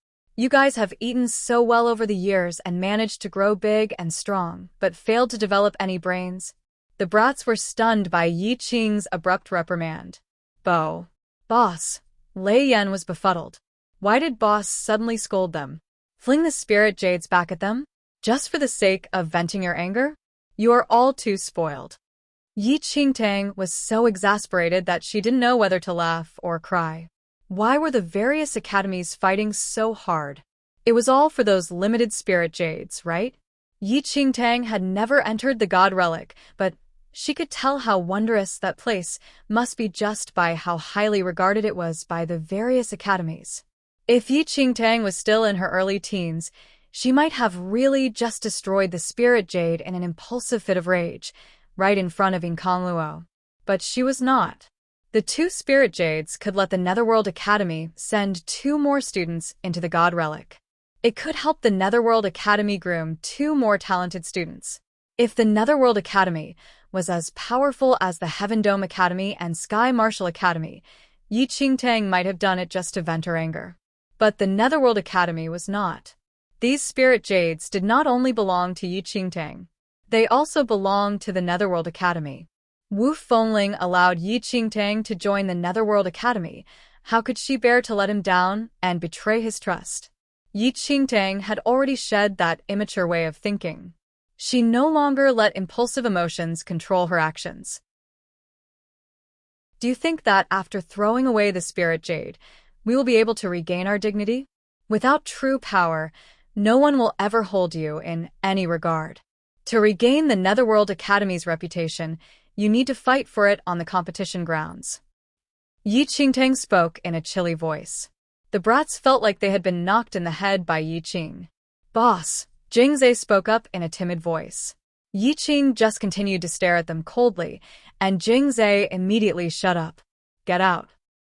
You guys have eaten so well over the years and managed to grow big and strong, but failed to develop any brains. The brats were stunned by Yi Qing's abrupt reprimand. Boss. Lei Yan was befuddled. Why did boss suddenly scold them? Fling the Spirit Jades back at them? Just for the sake of venting your anger? You are all too spoiled. Yi Qingtang was so exasperated that she didn't know whether to laugh or cry. Why were the various academies fighting so hard? It was all for those limited Spirit Jades, right? Yi Qingtang had never entered the God Relic, but she could tell how wondrous that place must be just by how highly regarded it was by the various academies. If Yi Qingtang was still in her early teens, she might have really just destroyed the Spirit Jade in an impulsive fit of rage, right in front of Yin Kongluo. But she was not. The 2 Spirit Jades could let the Netherworld Academy send 2 more students into the God Relic. It could help the Netherworld Academy groom 2 more talented students. If the Netherworld Academy was as powerful as the Heaven Dome Academy and Sky Martial Academy, Yi Qingtang might have done it just to vent her anger. But the Netherworld Academy was not. These Spirit Jades did not only belong to Yi Qingtang. They also belonged to the Netherworld Academy. Wu Fengling allowed Yi Qingtang to join the Netherworld Academy. How could she bear to let him down and betray his trust? Yi Qingtang had already shed that immature way of thinking. She no longer let impulsive emotions control her actions. Do you think that after throwing away the Spirit Jade, we will be able to regain our dignity? Without true power, no one will ever hold you in any regard. To regain the Netherworld Academy's reputation, you need to fight for it on the competition grounds. Yi Qingtang spoke in a chilly voice. The brats felt like they had been knocked in the head by Yi Qing. Boss, Jingzhe spoke up in a timid voice. Yi Qing just continued to stare at them coldly, and Jingzhe immediately shut up. Get out.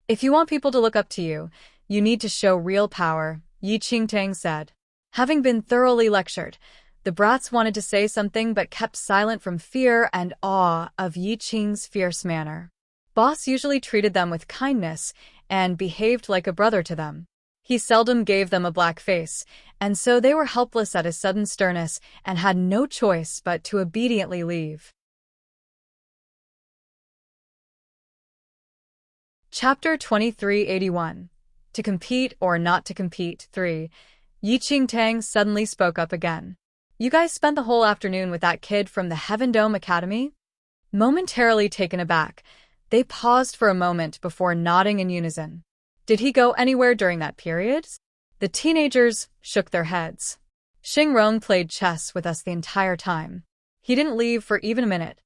If you want people to look up to you, you need to show real power, Yi Qingtang said. Having been thoroughly lectured, the brats wanted to say something but kept silent from fear and awe of Yi Qing's fierce manner. Boss usually treated them with kindness and behaved like a brother to them. He seldom gave them a black face, and so they were helpless at his sudden sternness and had no choice but to obediently leave. Chapter 2381. To Compete or Not to Compete 3. Enchanting suddenly spoke up again. You guys spent the whole afternoon with that kid from the Heaven Dome Academy? Momentarily taken aback, they paused for a moment before nodding in unison. Did he go anywhere during that period? The teenagers shook their heads. Xingrong played chess with us the entire time. He didn't leave for even a minute.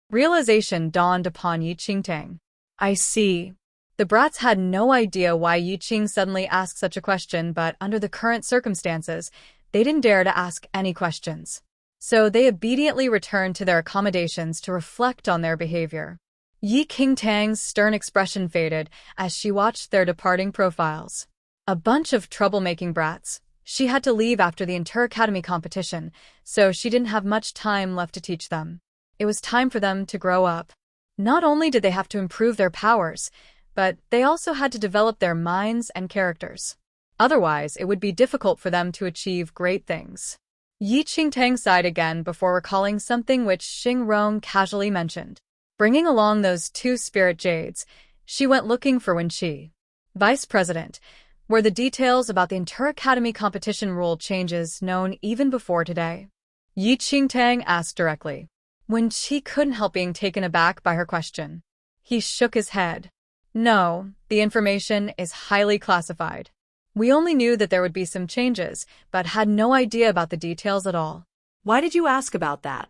Realization dawned upon Enchanting. I see. The brats had no idea why Yiqing suddenly asked such a question, but under the current circumstances, they didn't dare to ask any questions. So they obediently returned to their accommodations to reflect on their behavior. Yi Qingtang's stern expression faded as she watched their departing profiles. A bunch of troublemaking brats. She had to leave after the inter-academy competition, so she didn't have much time left to teach them. It was time for them to grow up. Not only did they have to improve their powers, but they also had to develop their minds and characters. Otherwise, it would be difficult for them to achieve great things. Yi Qingtang sighed again before recalling something which Xingrong casually mentioned. Bringing along those 2 spirit jades, she went looking for Wenqi. Vice President, were the details about the inter-academy competition rule changes known even before today? Yi Qingtang asked directly. Wenqi couldn't help being taken aback by her question. He shook his head. No, the information is highly classified. We only knew that there would be some changes, but had no idea about the details at all. Why did you ask about that?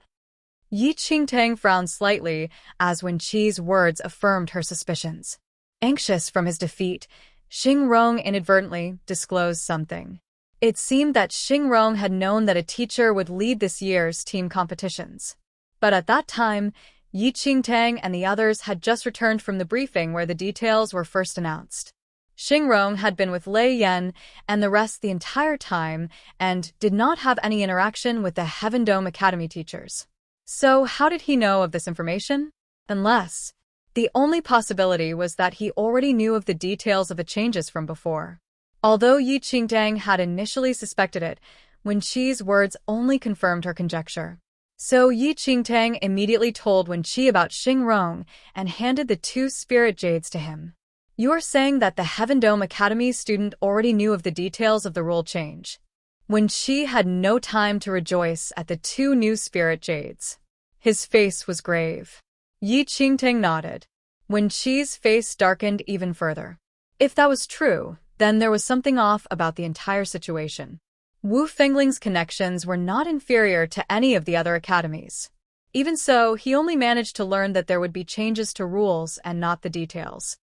Yi Qingtang frowned slightly as Wenqi's words affirmed her suspicions. Anxious from his defeat, Xingrong inadvertently disclosed something. It seemed that Xingrong had known that a teacher would lead this year's team competitions. But at that time, Yi Qingtang and the others had just returned from the briefing where the details were first announced. Xingrong had been with Lei Yan and the rest the entire time and did not have any interaction with the Heaven Dome Academy teachers. So how did he know of this information? Unless the only possibility was that he already knew of the details of the changes from before. Although Yi Qingtang had initially suspected it, Wenqi's words only confirmed her conjecture. So Yi Qingtang immediately told Wenqi about Xingrong and handed the 2 spirit jades to him. You are saying that the Heaven Dome Academy student already knew of the details of the rule change. Wenqi had no time to rejoice at the 2 new spirit jades. His face was grave. Yi Qingtang nodded. Wenqi's face darkened even further. If that was true, then there was something off about the entire situation. Wu Fengling's connections were not inferior to any of the other academies. Even so, he only managed to learn that there would be changes to rules and not the details.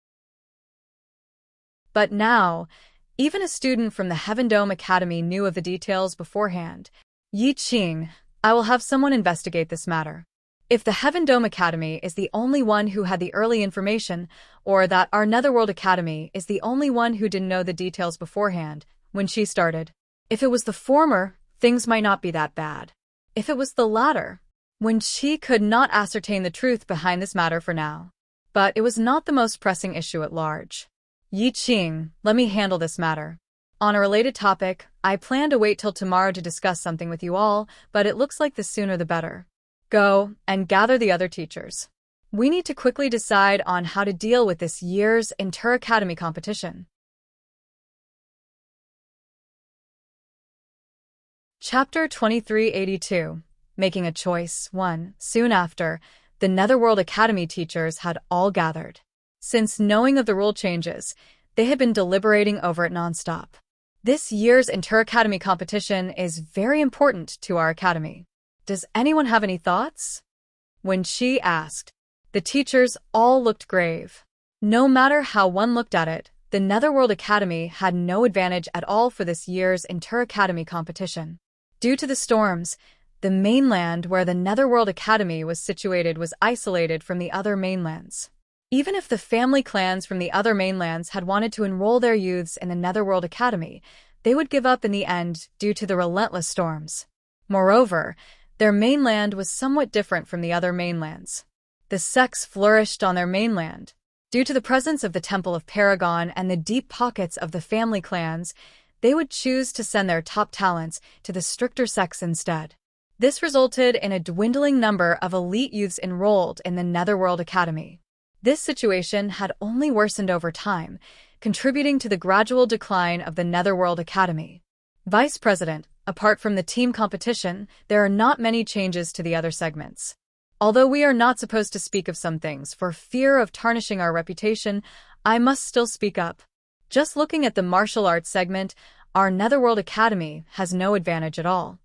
But now, even a student from the Heaven Dome Academy knew of the details beforehand. Yi Qing, I will have someone investigate this matter. If the Heaven Dome Academy is the only one who had the early information, or that our Netherworld Academy is the only one who didn't know the details beforehand, when she started. If it was the former, things might not be that bad. If it was the latter, when she could not ascertain the truth behind this matter for now. But it was not the most pressing issue at large. Yi Qing, let me handle this matter. On a related topic, I plan to wait till tomorrow to discuss something with you all, but it looks like the sooner the better. Go and gather the other teachers. We need to quickly decide on how to deal with this year's inter-academy competition. Chapter 2382. Making a Choice 1. Soon after, the Netherworld Academy teachers had all gathered. Since knowing of the rule changes, they had been deliberating over it nonstop. This year's inter-academy competition is very important to our academy. Does anyone have any thoughts? When she asked, the teachers all looked grave. No matter how one looked at it, the Netherworld Academy had no advantage at all for this year's inter-academy competition. Due to the storms, the mainland where the Netherworld Academy was situated was isolated from the other mainlands. Even if the family clans from the other mainlands had wanted to enroll their youths in the Netherworld Academy, they would give up in the end due to the relentless storms. Moreover, their mainland was somewhat different from the other mainlands. The sects flourished on their mainland. Due to the presence of the Temple of Paragon and the deep pockets of the family clans, they would choose to send their top talents to the stricter sects instead. This resulted in a dwindling number of elite youths enrolled in the Netherworld Academy. This situation had only worsened over time, contributing to the gradual decline of the Netherworld Academy. Vice President, apart from the team competition, there are not many changes to the other segments. Although we are not supposed to speak of some things for fear of tarnishing our reputation, I must still speak up. Just looking at the martial arts segment, our Netherworld Academy has no advantage at all.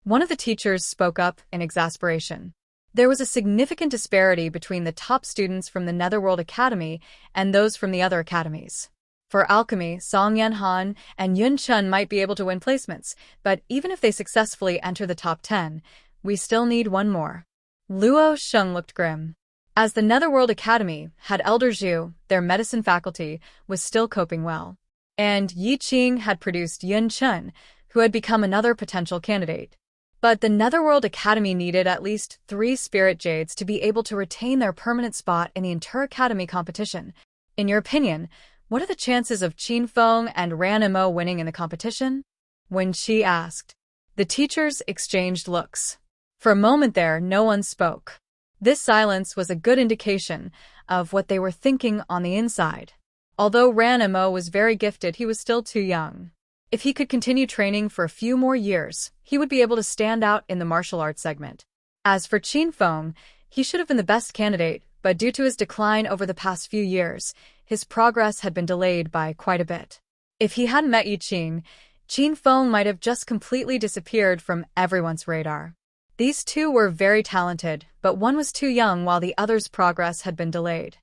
One of the teachers spoke up in exasperation. There was a significant disparity between the top students from the Netherworld Academy and those from the other academies. For alchemy, Song Yanhan and Yun Chun might be able to win placements, but even if they successfully enter the top 10, we still need one more. Luo Sheng looked grim. As the Netherworld Academy had Elder Zhu, their medicine faculty was still coping well. And Yi Qing had produced Yun Chun, who had become another potential candidate. But the Netherworld Academy needed at least 3 Spirit Jades to be able to retain their permanent spot in the Inter-Academy competition. In your opinion, what are the chances of Qin Feng and Ran Mo winning in the competition? When she asked. The teachers exchanged looks. For a moment there, no one spoke. This silence was a good indication of what they were thinking on the inside. Although Ran Mo was very gifted, he was still too young. If he could continue training for a few more years, he would be able to stand out in the martial arts segment. As for Qin Feng, he should have been the best candidate, but due to his decline over the past few years, his progress had been delayed by quite a bit. If he hadn't met Yi Qing, Qin Feng might have just completely disappeared from everyone's radar. These two were very talented, but one was too young while the other's progress had been delayed.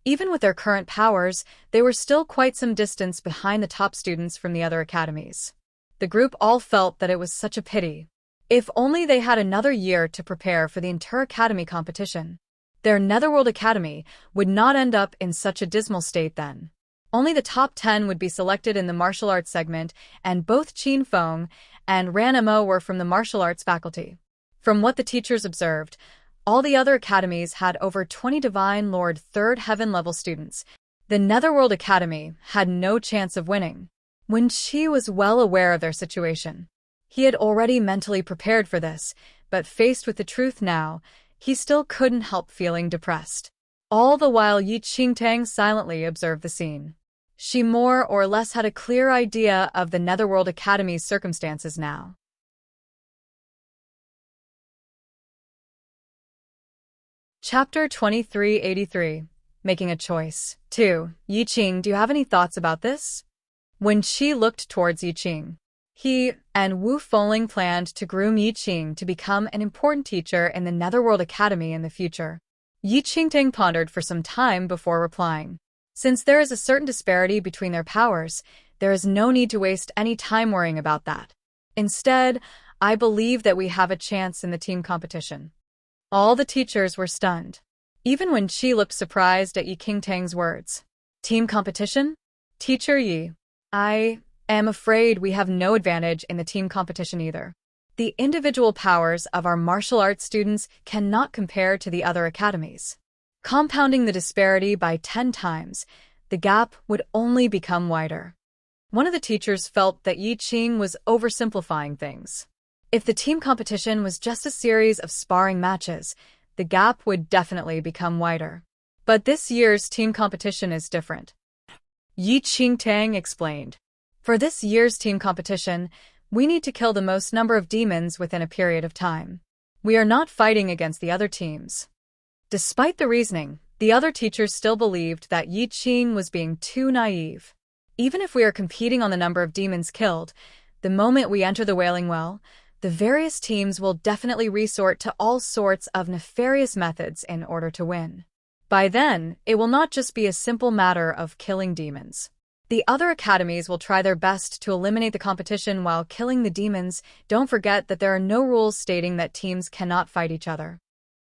Even with their current powers, they were still quite some distance behind the top students from the other academies. The group all felt that it was such a pity. If only they had another year to prepare for the Inter-Academy competition. Their Netherworld Academy would not end up in such a dismal state then. Only the top 10 would be selected in the martial arts segment, and both Qin Feng and Ran Mo were from the martial arts faculty. From what the teachers observed, all the other academies had over 20 Divine Lord 3rd Heaven level students. The Netherworld Academy had no chance of winning. When Qi was well aware of their situation. He had already mentally prepared for this, but faced with the truth now, he still couldn't help feeling depressed. All the while Yi Qingtang silently observed the scene. She more or less had a clear idea of the Netherworld Academy's circumstances now. Chapter 2383. Making a Choice. 2. Yi Qing, do you have any thoughts about this? When Qi looked towards Yi Qing, he and Wu Fengling planned to groom Yi Qing to become an important teacher in the Netherworld Academy in the future. Yi Qingtang pondered for some time before replying. Since there is a certain disparity between their powers, there is no need to waste any time worrying about that. Instead, I believe that we have a chance in the team competition. All the teachers were stunned. Even when Qi looked surprised at Yi Qingtang's words. Team competition? Teacher Yi, I am afraid we have no advantage in the team competition either. The individual powers of our martial arts students cannot compare to the other academies. Compounding the disparity by 10 times, the gap would only become wider. One of the teachers felt that Yi Qing was oversimplifying things. If the team competition was just a series of sparring matches, the gap would definitely become wider. But this year's team competition is different. Yi Qingtang explained. For this year's team competition, we need to kill the most number of demons within a period of time. We are not fighting against the other teams. Despite the reasoning, the other teachers still believed that Yi Qing was being too naive. Even if we are competing on the number of demons killed, the moment we enter the Wailing Well, the various teams will definitely resort to all sorts of nefarious methods in order to win. By then, it will not just be a simple matter of killing demons. The other academies will try their best to eliminate the competition while killing the demons. Don't forget that there are no rules stating that teams cannot fight each other.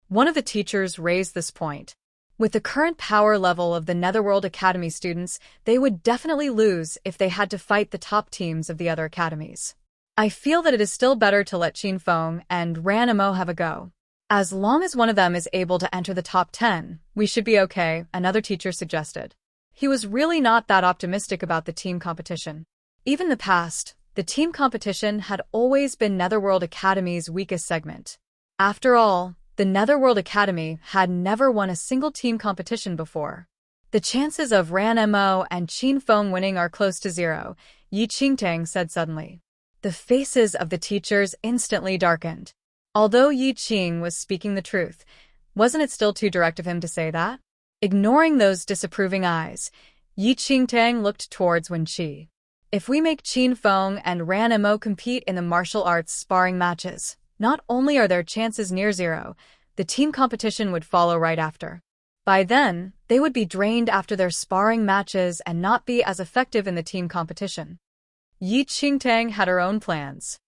One of the teachers raised this point. With the current power level of the Netherworld Academy students, they would definitely lose if they had to fight the top teams of the other academies. I feel that it is still better to let Qin Feng and Ran Mo have a go. As long as one of them is able to enter the top 10, we should be okay, another teacher suggested. He was really not that optimistic about the team competition. Even in the past, the team competition had always been Netherworld Academy's weakest segment. After all, The Netherworld Academy had never won a single team competition before. The chances of Ran Mo and Qin Feng winning are close to zero, Enchanting said suddenly. The faces of the teachers instantly darkened. Although Enchanting was speaking the truth, wasn't it still too direct of him to say that? Ignoring those disapproving eyes, Enchanting looked towards Wenqi. If we make Qin Feng and Ran Mo compete in the martial arts sparring matches, not only are their chances near zero, the team competition would follow right after. By then, they would be drained after their sparring matches and not be as effective in the team competition. Enchanting had her own plans.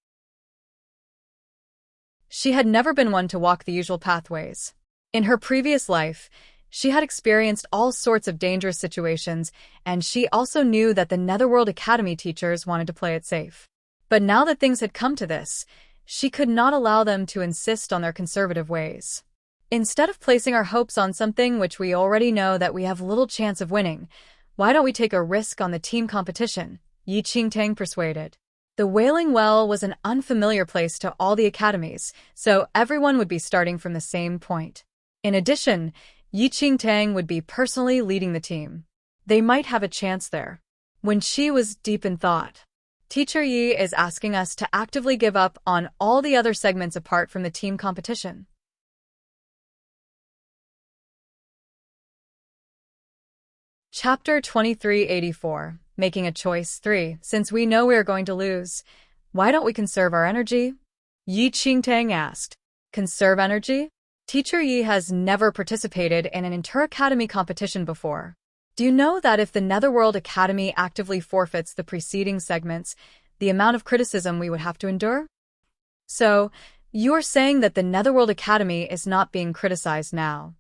She had never been one to walk the usual pathways. In her previous life, she had experienced all sorts of dangerous situations, and she also knew that the Netherworld Academy teachers wanted to play it safe. But now that things had come to this, she could not allow them to insist on their conservative ways. Instead of placing our hopes on something which we already know that we have little chance of winning, why don't we take a risk on the team competition? Enchanting persuaded. The Wailing Well was an unfamiliar place to all the academies, so everyone would be starting from the same point. In addition, Enchanting would be personally leading the team. They might have a chance there. When she was deep in thought, Teacher Yi is asking us to actively give up on all the other segments apart from the team competition. Chapter 2384, Making a Choice 3. Since we know we are going to lose, why don't we conserve our energy? Enchanting asked. Conserve energy? Teacher Yi has never participated in an inter-academy competition before. Do you know that if the Netherworld Academy actively forfeits the preceding segments, the amount of criticism we would have to endure? So, you're saying that the Netherworld Academy is not being criticized now?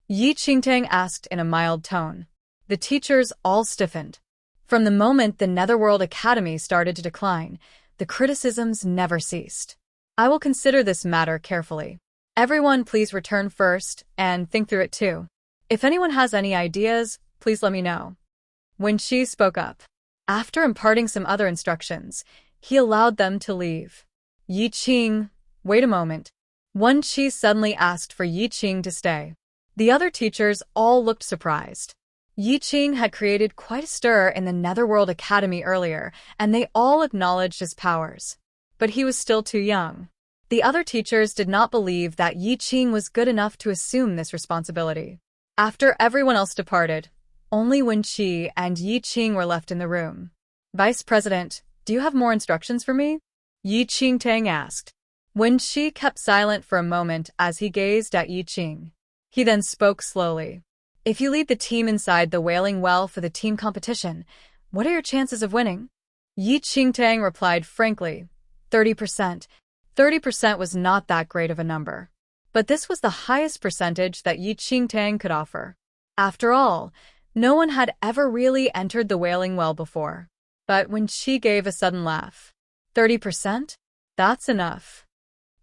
Enchanting asked in a mild tone. The teachers all stiffened. From the moment the Netherworld Academy started to decline, the criticisms never ceased. I will consider this matter carefully. Everyone please return first, and think through it too. If anyone has any ideas, please let me know. Wenqi spoke up. After imparting some other instructions, he allowed them to leave. Yiqing, wait a moment. Wenqi suddenly asked for Yiqing to stay. The other teachers all looked surprised. Yiqing had created quite a stir in the Netherworld Academy earlier, and they all acknowledged his powers. But he was still too young. The other teachers did not believe that Yiqing was good enough to assume this responsibility. After everyone else departed, only Wenqi and Yiqing were left in the room. Vice President, do you have more instructions for me? Enchanting asked. Wenqi kept silent for a moment as he gazed at Yiqing. He then spoke slowly. If you lead the team inside the Wailing Well for the team competition, what are your chances of winning? Enchanting replied frankly, 30%. 30% was not that great of a number. But this was the highest percentage that Enchanting could offer. After all, no one had ever really entered the Wailing Well before. But when she gave a sudden laugh, 30%? That's enough.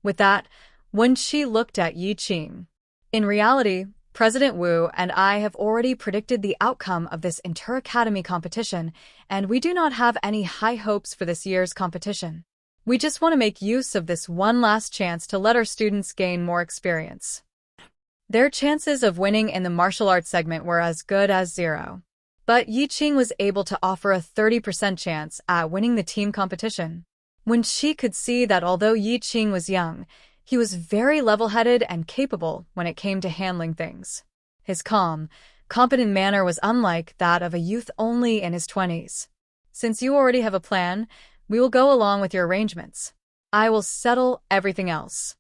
With that, when she looked at Yiqing. In reality, President Wu and I have already predicted the outcome of this inter-academy competition, and we do not have any high hopes for this year's competition. We just want to make use of this one last chance to let our students gain more experience. Their chances of winning in the martial arts segment were as good as zero. But Yiqing was able to offer a 30% chance at winning the team competition. When she could see that although Yiqing was young, he was very level-headed and capable when it came to handling things. His calm, competent manner was unlike that of a youth only in his 20s. Since you already have a plan, we will go along with your arrangements. I will settle everything else.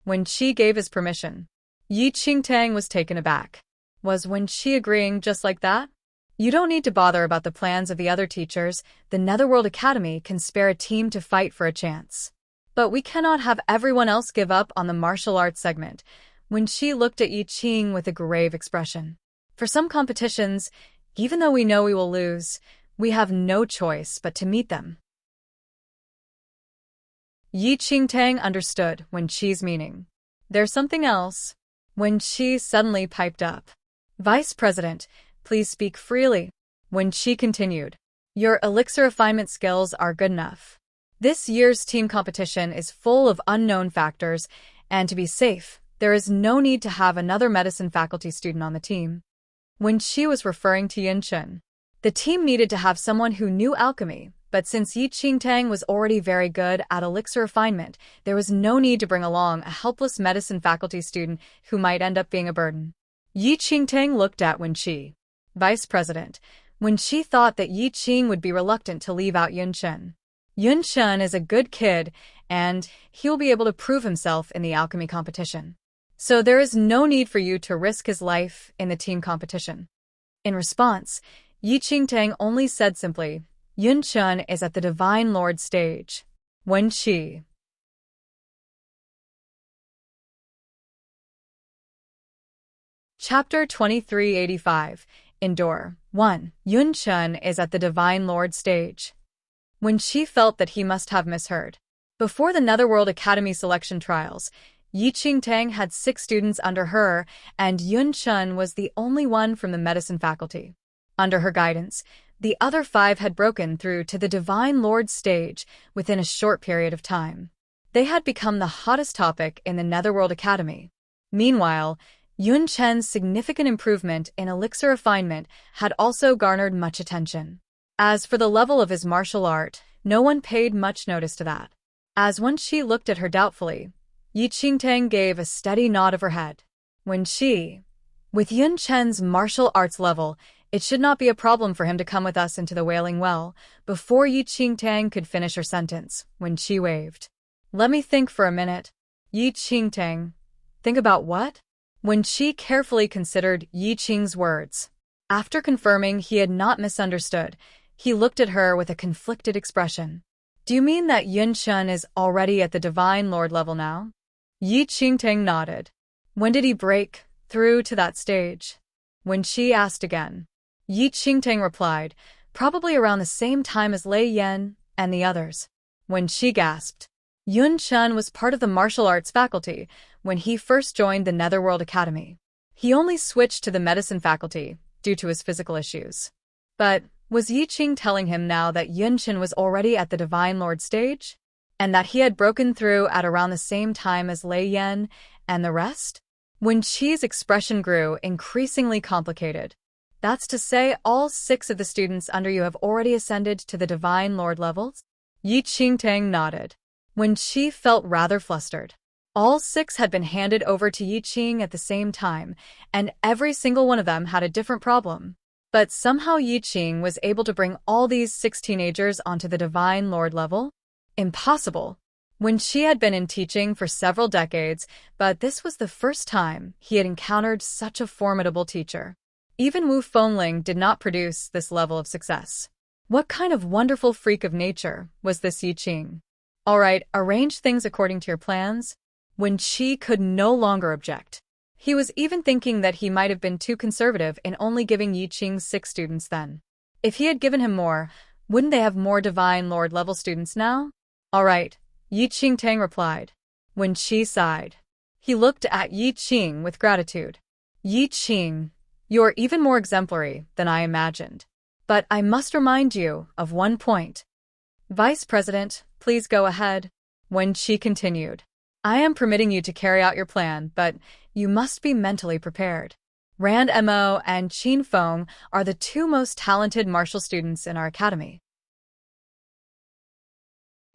When Qi gave his permission, Enchanting was taken aback. Was Wenqi agreeing just like that? You don't need to bother about the plans of the other teachers. The Netherworld Academy can spare a team to fight for a chance. But we cannot have everyone else give up on the martial arts segment. Wenqi looked at Yiqing with a grave expression. For some competitions, even though we know we will lose, we have no choice but to meet them. Enchanting understood Wenqi's meaning. There's something else. Wenqi suddenly piped up. Vice President, please speak freely. Wenqi continued. Your elixir refinement skills are good enough. This year's team competition is full of unknown factors, and to be safe, There is no need to have another medicine faculty student on the team. When she was referring to Yunchen, the team needed to have someone who knew alchemy, but since Yi Qingtang was already very good at elixir refinement, there was no need to bring along a helpless medicine faculty student who might end up being a burden. Yi Qingtang looked at Wenqi, vice president, when she thought that Yi Qing would be reluctant to leave out Yunchen. Yunchen is a good kid, and he'll be able to prove himself in the alchemy competition. So there is no need for you to risk his life in the team competition. In response, Yi Qingtang only said simply, Yunchen is at the Divine Lord stage. Wenqi. Chapter 2385. Endure. 1. Yunchen is at the Divine Lord stage. When she felt that he must have misheard. Before the Netherworld Academy selection trials, Yi Qingtang had 6 students under her, and Yunchen was the only one from the medicine faculty. Under her guidance, the other 5 had broken through to the Divine Lord stage within a short period of time. They had become the hottest topic in the Netherworld Academy. Meanwhile, Yunchen's significant improvement in elixir refinement had also garnered much attention. As for the level of his martial art, no one paid much notice to that. As Wenqi looked at her doubtfully, Yi Qingtang gave a steady nod of her head. Wenqi, with Yunchen's martial arts level, it should not be a problem for him to come with us into the Wailing Well. Before Yi Qingtang could finish her sentence, Wenqi waved. Let me think for a minute. Yi Qingtang. Think about what? Wenqi carefully considered Yi Qing's words. After confirming he had not misunderstood, he looked at her with a conflicted expression. Do you mean that Yunchen is already at the Divine Lord level now? Yi Qingtang nodded. When did he break through to that stage? Wenqi asked again. Yi Qingtang replied, probably around the same time as Lei Yan and the others. Wenqi gasped. Yunchen was part of the martial arts faculty when he first joined the Netherworld Academy. He only switched to the medicine faculty due to his physical issues. But was Yi Qing telling him now that Yunchen was already at the Divine Lord stage? And that he had broken through at around the same time as Lei Yan and the rest? Wenqi's expression grew increasingly complicated. That's to say all 6 of the students under you have already ascended to the Divine Lord levels? Yi Qingtang nodded. Wenqi felt rather flustered. All 6 had been handed over to Yi Qing at the same time, and every single one of them had a different problem. But somehow Yi Qing was able to bring all these 6 teenagers onto the Divine Lord level? Impossible. Wenqi had been in teaching for several decades, but this was the first time he had encountered such a formidable teacher. Even Wu Fengling did not produce this level of success. What kind of wonderful freak of nature was this Yi Qing? All right, arrange things according to your plans. Wenqi could no longer object. He was even thinking that he might have been too conservative in only giving Yi Qing 6 students then. If he had given him more, wouldn't they have more Divine Lord level students now? All right, Yi Qingtang replied. Wenqi sighed. He looked at Yi Qing with gratitude. Yi Qing, you're even more exemplary than I imagined. But I must remind you of one point. Vice President, please go ahead. Wenqi continued. I am permitting you to carry out your plan, but you must be mentally prepared. Rand Mo and Qin Feng are the 2 most talented martial students in our academy.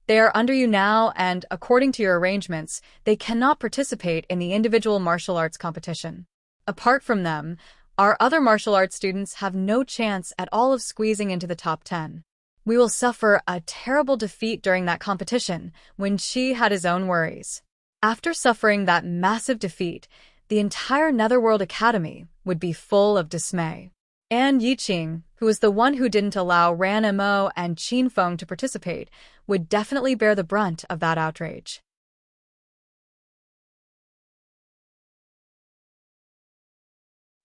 They are under you now, and according to your arrangements, they cannot participate in the individual martial arts competition. Apart from them, our other martial arts students have no chance at all of squeezing into the top 10. We will suffer a terrible defeat during that competition. Wenqi had his own worries. After suffering that massive defeat, the entire Netherworld Academy would be full of dismay. And Yi Qing, who was the one who didn't allow Ran Mo and Qin Feng to participate, would definitely bear the brunt of that outrage.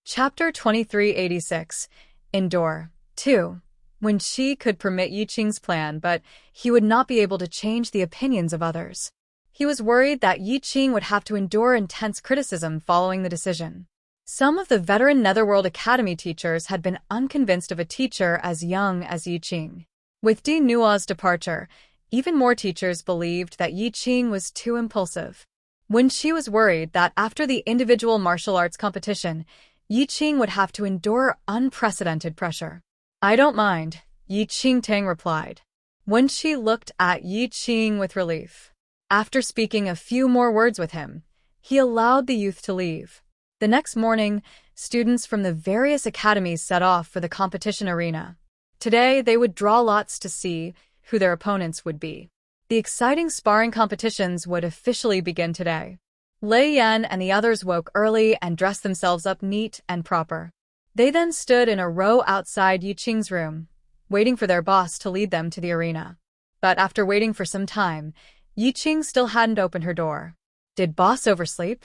Chapter 2386. Endure. 2. Wenqi could permit Yi Qing's plan, but he would not be able to change the opinions of others. He was worried that Yi Qing would have to endure intense criticism following the decision. Some of the veteran Netherworld Academy teachers had been unconvinced of a teacher as young as Yi Qing. With Di Nua's departure, even more teachers believed that Yi Qing was too impulsive. When she was worried that after the individual martial arts competition, Yiqing would have to endure unprecedented pressure. I don't mind, Yiqing replied. When she looked at Yiqing with relief. After speaking a few more words with him, he allowed the youth to leave. The next morning, students from the various academies set off for the competition arena. Today, they would draw lots to see who their opponents would be. The exciting sparring competitions would officially begin today. Lei Yan and the others woke early and dressed themselves up neat and proper. They then stood in a row outside Yiqing's room, waiting for their boss to lead them to the arena. But after waiting for some time, Yiqing still hadn't opened her door. Did boss oversleep?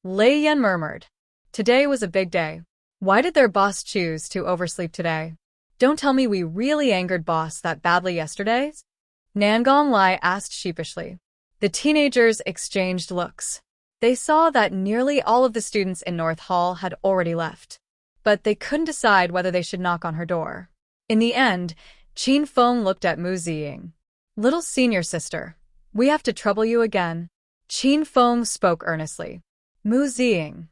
Lei Yan murmured. Today was a big day. Why did their boss choose to oversleep today? Don't tell me we really angered boss that badly yesterday? Nangong Lai asked sheepishly. The teenagers exchanged looks. They saw that nearly all of the students in North Hall had already left, but they couldn't decide whether they should knock on her door. In the end, Qin Feng looked at Mu Ziying. Little senior sister, we have to trouble you again. Qin Feng spoke earnestly. Mu Ziying.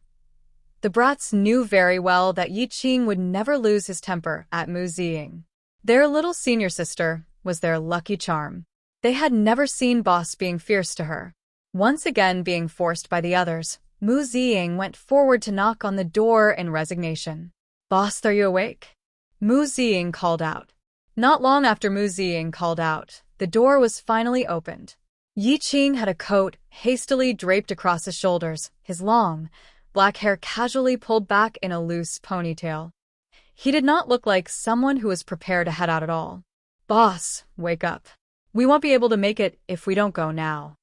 The brats knew very well that Yiqing would never lose his temper at Mu Ziying. Their little senior sister was their lucky charm. They had never seen boss being fierce to her. Once again being forced by the others, Mu Ziying went forward to knock on the door in resignation. Boss, are you awake? Mu Ziying called out. Not long after Mu Ziying called out, the door was finally opened. Yiqing had a coat hastily draped across his shoulders, his long, black hair casually pulled back in a loose ponytail. He did not look like someone who was prepared to head out at all. Boss, wake up. We won't be able to make it if we don't go now.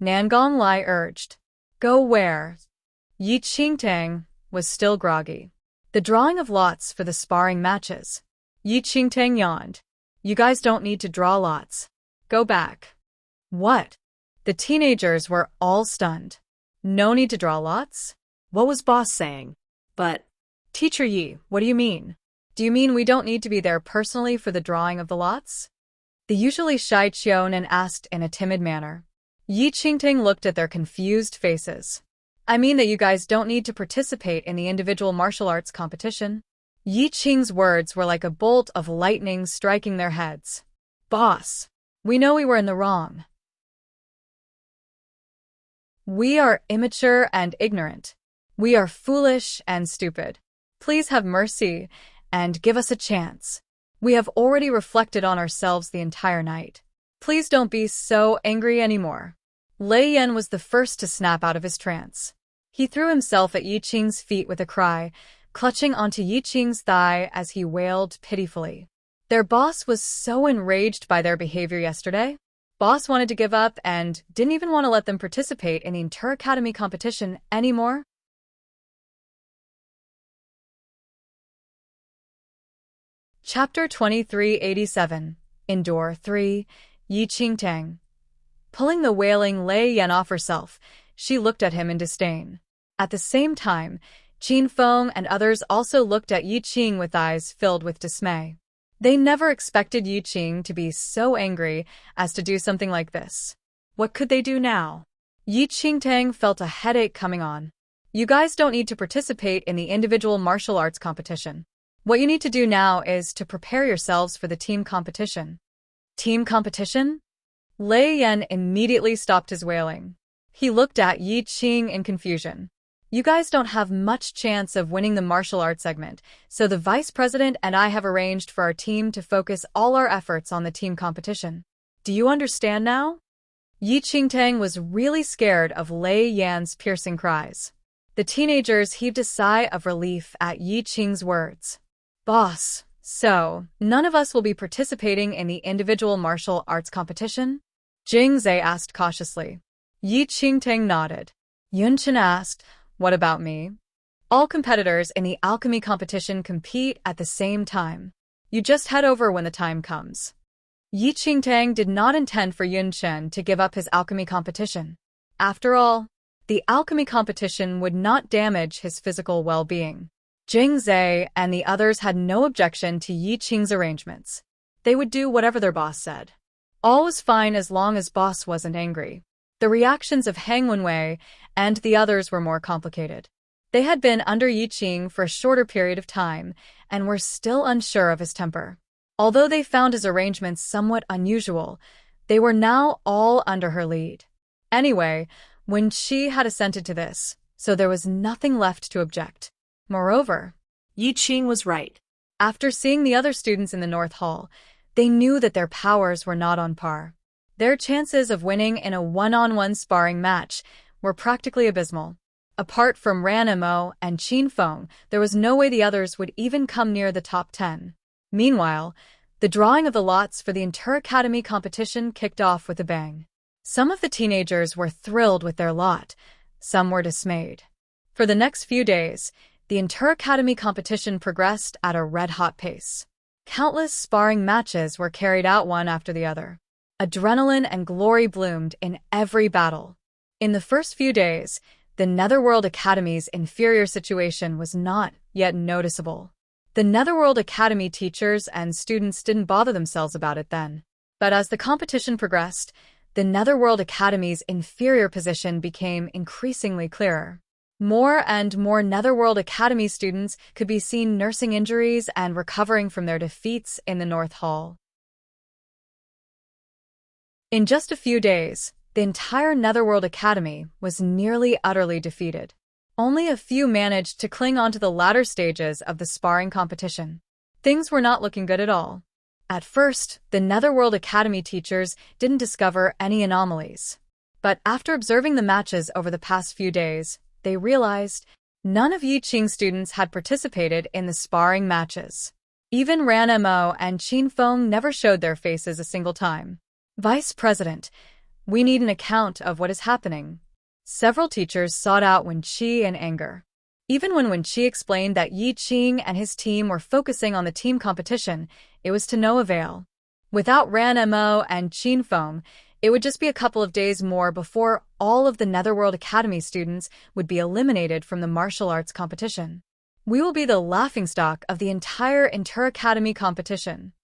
Nangong Lai urged. Go where? Yiqing was still groggy. The drawing of lots for the sparring matches. Yiqing yawned. You guys don't need to draw lots. Go back. What? The teenagers were all stunned. No need to draw lots? What was boss saying? But, Teacher Yi, what do you mean? Do you mean we don't need to be there personally for the drawing of the lots? The usually shy Qiaonan asked in a timid manner. Yiqing looked at their confused faces. I mean that you guys don't need to participate in the individual martial arts competition. Yiqing's words were like a bolt of lightning striking their heads. Boss, we know we were in the wrong. We are immature and ignorant. We are foolish and stupid. Please have mercy and give us a chance. We have already reflected on ourselves the entire night. Please don't be so angry anymore. Lei Yan was the first to snap out of his trance. He threw himself at Yiqing's feet with a cry, clutching onto Yiqing's thigh as he wailed pitifully. Their boss was so enraged by their behavior yesterday. Boss wanted to give up and didn't even want to let them participate in the inter-academy competition anymore. Chapter 2387, Endure 3, Yiqing. Pulling the wailing Lei Yan off herself, she looked at him in disdain. At the same time, Qin Feng and others also looked at Yiqing with eyes filled with dismay. They never expected Yiqing to be so angry as to do something like this. What could they do now? Yiqing felt a headache coming on. You guys don't need to participate in the individual martial arts competition. What you need to do now is to prepare yourselves for the team competition. Team competition? Lei Yan immediately stopped his wailing. He looked at Yiqing in confusion. You guys don't have much chance of winning the martial arts segment, so the vice president and I have arranged for our team to focus all our efforts on the team competition. Do you understand now? Yiqing was really scared of Lei Yan's piercing cries. The teenagers heaved a sigh of relief at Yiqing's words. Boss, so none of us will be participating in the individual martial arts competition? Jingzhe asked cautiously. Yiqing nodded. Yunchen asked, what about me? All competitors in the alchemy competition compete at the same time. You just head over when the time comes. Yiqing did not intend for Yunchen to give up his alchemy competition. After all, the alchemy competition would not damage his physical well-being. Jingzhe and the others had no objection to Yiqing's arrangements. They would do whatever their boss said. All was fine as long as boss wasn't angry. The reactions of Hang Wenwei and the others were more complicated. They had been under Yi Qing for a shorter period of time and were still unsure of his temper. Although they found his arrangements somewhat unusual, they were now all under her lead. Anyway, Wen Qi had assented to this, so there was nothing left to object. Moreover, Yi Qing was right. after seeing the other students in the North Hall, they knew that their powers were not on par. Their chances of winning in a one-on-one sparring match were practically abysmal. Apart from Ran Mo and Qin Feng, there was no way the others would even come near the top 10. Meanwhile, the drawing of the lots for the Inter-Academy competition kicked off with a bang. Some of the teenagers were thrilled with their lot, some were dismayed. For the next few days, the Inter-Academy competition progressed at a red-hot pace. Countless sparring matches were carried out one after the other. Adrenaline and glory bloomed in every battle. In the first few days, the Netherworld Academy's inferior situation was not yet noticeable. The Netherworld Academy teachers and students didn't bother themselves about it then. But as the competition progressed, the Netherworld Academy's inferior position became increasingly clearer. More and more Netherworld Academy students could be seen nursing injuries and recovering from their defeats in the North Hall. In just a few days, the entire Netherworld Academy was nearly utterly defeated. Only a few managed to cling on to the latter stages of the sparring competition. Things were not looking good at all. At first, the Netherworld Academy teachers didn't discover any anomalies. But after observing the matches over the past few days, they realized none of Yi Qing's students had participated in the sparring matches. Even Ran Mo and Qin Feng never showed their faces a single time. Vice President, we need an account of what is happening. Several teachers sought out Wen Qi in anger. Even when Wen Qi explained that Yi Qing and his team were focusing on the team competition, it was to no avail. Without Ran Mo and Qin Feng, it would just be a couple of days more before all of the Netherworld Academy students would be eliminated from the martial arts competition. We will be the laughingstock of the entire Inter-Academy competition.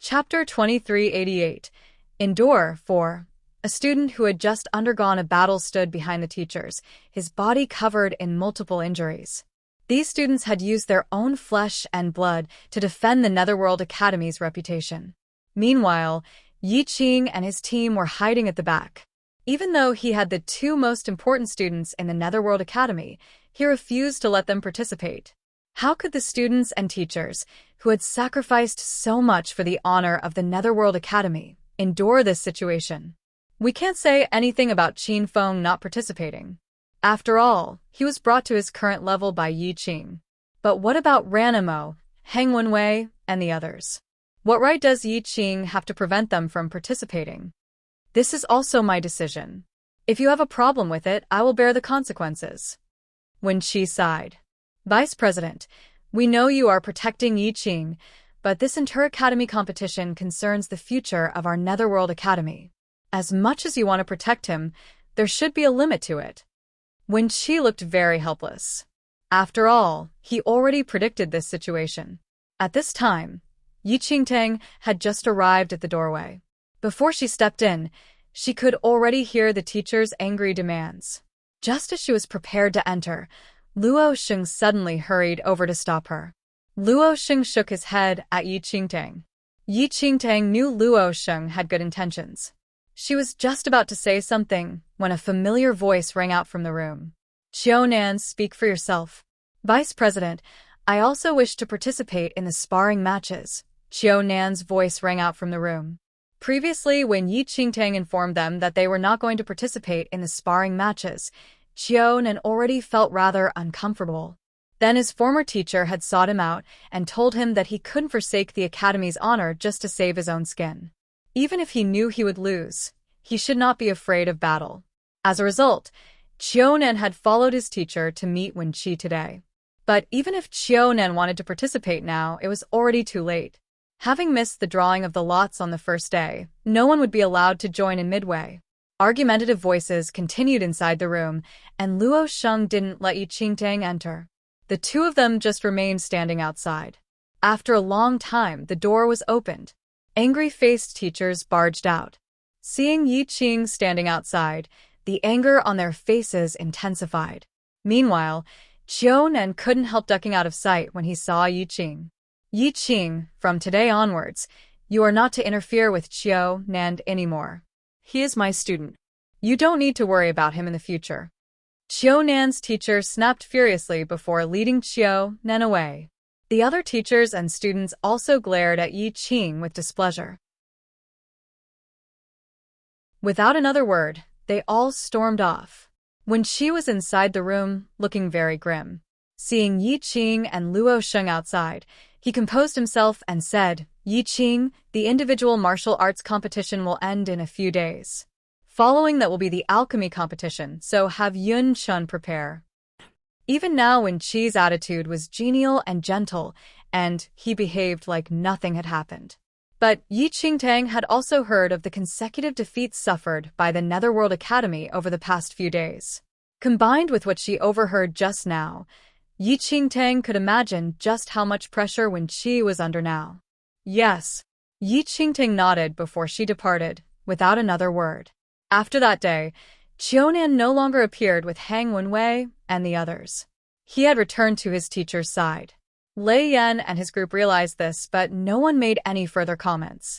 Chapter 2388. Endure 4. A student who had just undergone a battle stood behind the teachers, his body covered in multiple injuries. These students had used their own flesh and blood to defend the Netherworld Academy's reputation. Meanwhile, Yi Qing and his team were hiding at the back. Even though he had the two most important students in the Netherworld Academy, he refused to let them participate. How could the students and teachers, who had sacrificed so much for the honor of the Netherworld Academy, endure this situation? We can't say anything about Qin Feng not participating. After all, he was brought to his current level by Yi Qing. But what about Ran Mo, Hang Wenwei, and the others? What right does Yi Qing have to prevent them from participating? This is also my decision. If you have a problem with it, I will bear the consequences. Wen Qi sighed. Vice President, we know you are protecting Yi Qing, but this Inter-Academy competition concerns the future of our Netherworld Academy. As much as you want to protect him, there should be a limit to it. Wen Qi looked very helpless. After all, he already predicted this situation. At this time, Yi Qingtang had just arrived at the doorway. Before she stepped in, she could already hear the teacher's angry demands. Just as she was prepared to enter, Luo Sheng suddenly hurried over to stop her. Luo Sheng shook his head at Yi Qingtang. Yi Qingtang knew Luo Sheng had good intentions. She was just about to say something when a familiar voice rang out from the room. Qiunan, speak for yourself. Vice President, I also wish to participate in the sparring matches. Qiunan's voice rang out from the room. Previously, when Yi Qingtang informed them that they were not going to participate in the sparring matches, Qiunan already felt rather uncomfortable. Then his former teacher had sought him out and told him that he couldn't forsake the Academy's honor just to save his own skin. Even if he knew he would lose, he should not be afraid of battle. As a result, Qiunan had followed his teacher to meet Wen Qi today. But even if Qiunan wanted to participate now, it was already too late. Having missed the drawing of the lots on the first day, no one would be allowed to join in midway. Argumentative voices continued inside the room, and Luo Sheng didn't let Yi Qingtang enter. The two of them just remained standing outside. After a long time, the door was opened. Angry-faced teachers barged out. Seeing Yi Qing standing outside, the anger on their faces intensified. Meanwhile, Qiunan couldn't help ducking out of sight when he saw Yi Qing. Yi Qing, from today onwards, you are not to interfere with Qiunan anymore. He is my student. You don't need to worry about him in the future. Qiunan's teacher snapped furiously before leading Qiunan away. The other teachers and students also glared at Yi Qing with displeasure. Without another word, they all stormed off. When Qi was inside the room, looking very grim, seeing Yi Qing and Luo Sheng outside, he composed himself and said, Yi Qing, the individual martial arts competition will end in a few days. Following that will be the alchemy competition, so have Yun Chun prepare. Even now when Qi's attitude was genial and gentle, and he behaved like nothing had happened. But Yi Qingtang had also heard of the consecutive defeats suffered by the Netherworld Academy over the past few days. Combined with what she overheard just now, Yi Qingtang could imagine just how much pressure Qi was under now. Yes. Yi Qingtang nodded before she departed, without another word. After that day, Qiunan no longer appeared with Hang Wenwei and the others. He had returned to his teacher's side. Lei Yan and his group realized this, but no one made any further comments.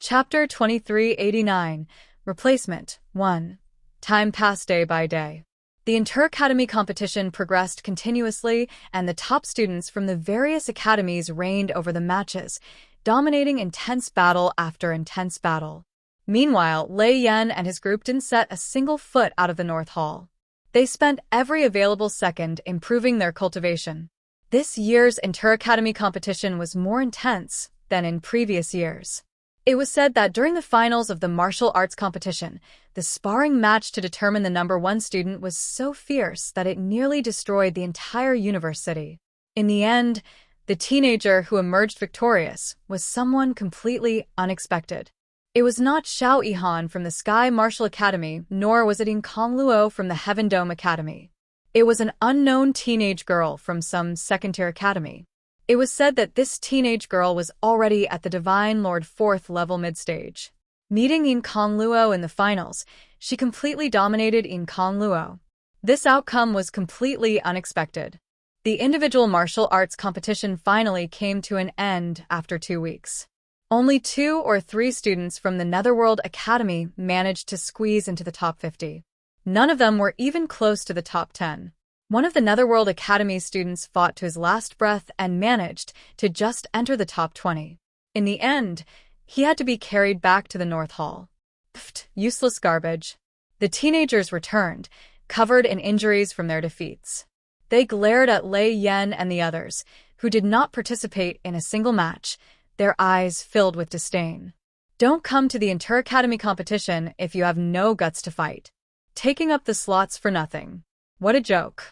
Chapter 2389, Replacement 1. Time passed day by day. The inter-academy competition progressed continuously, and the top students from the various academies reigned over the matches, dominating intense battle after intense battle. Meanwhile, Lei Yan and his group didn't set a single foot out of the North Hall. They spent every available second improving their cultivation. This year's inter-academy competition was more intense than in previous years. It was said that during the finals of the martial arts competition, the sparring match to determine the number one student was so fierce that it nearly destroyed the entire university. In the end, the teenager who emerged victorious was someone completely unexpected. It was not Xiao Yihan from the Sky Martial Academy, nor was it Kong Luo from the Heaven Dome Academy. It was an unknown teenage girl from some second-tier academy. It was said that this teenage girl was already at the Divine Lord 4th level mid-stage. Meeting Kong Luo in the finals, she completely dominated Kong Luo. This outcome was completely unexpected. The individual martial arts competition finally came to an end after 2 weeks. Only 2 or 3 students from the Netherworld Academy managed to squeeze into the top 50. None of them were even close to the top 10. One of the Netherworld Academy students fought to his last breath and managed to just enter the top 20. In the end, he had to be carried back to the North Hall. Pfft, useless garbage. The teenagers returned, covered in injuries from their defeats. They glared at Lei Yan and the others, who did not participate in a single match, their eyes filled with disdain. Don't come to the inter-academy competition if you have no guts to fight. Taking up the slots for nothing. What a joke.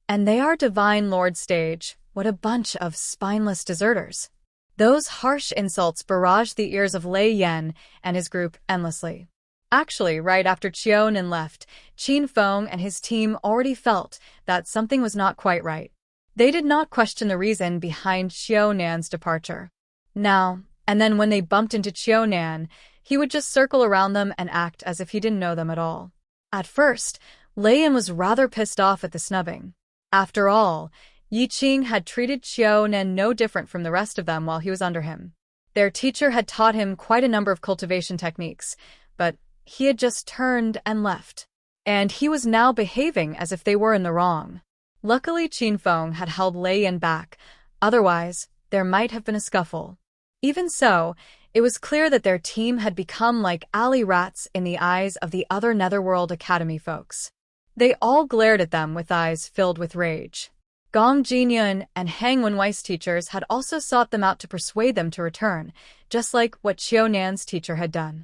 And they are Divine Lord stage, what a bunch of spineless deserters. Those harsh insults barraged the ears of Lei Yan and his group endlessly. Actually, right after Qiunan left, Qin Feng and his team already felt that something was not quite right. They did not question the reason behind Qiunan's departure. Now, and then when they bumped into Qiunan, he would just circle around them and act as if he didn't know them at all. At first, Lei Yan was rather pissed off at the snubbing. After all, Yi Qing had treated Qiunan no different from the rest of them while he was under him. Their teacher had taught him quite a number of cultivation techniques, but he had just turned and left. And he was now behaving as if they were in the wrong. Luckily, Qin Feng had held Lei Yan back, otherwise, there might have been a scuffle. Even so, it was clear that their team had become like alley rats in the eyes of the other Netherworld Academy folks. They all glared at them with eyes filled with rage. Gong Jinyun and Hang Wenwei's teachers had also sought them out to persuade them to return, just like what Qiunan's teacher had done.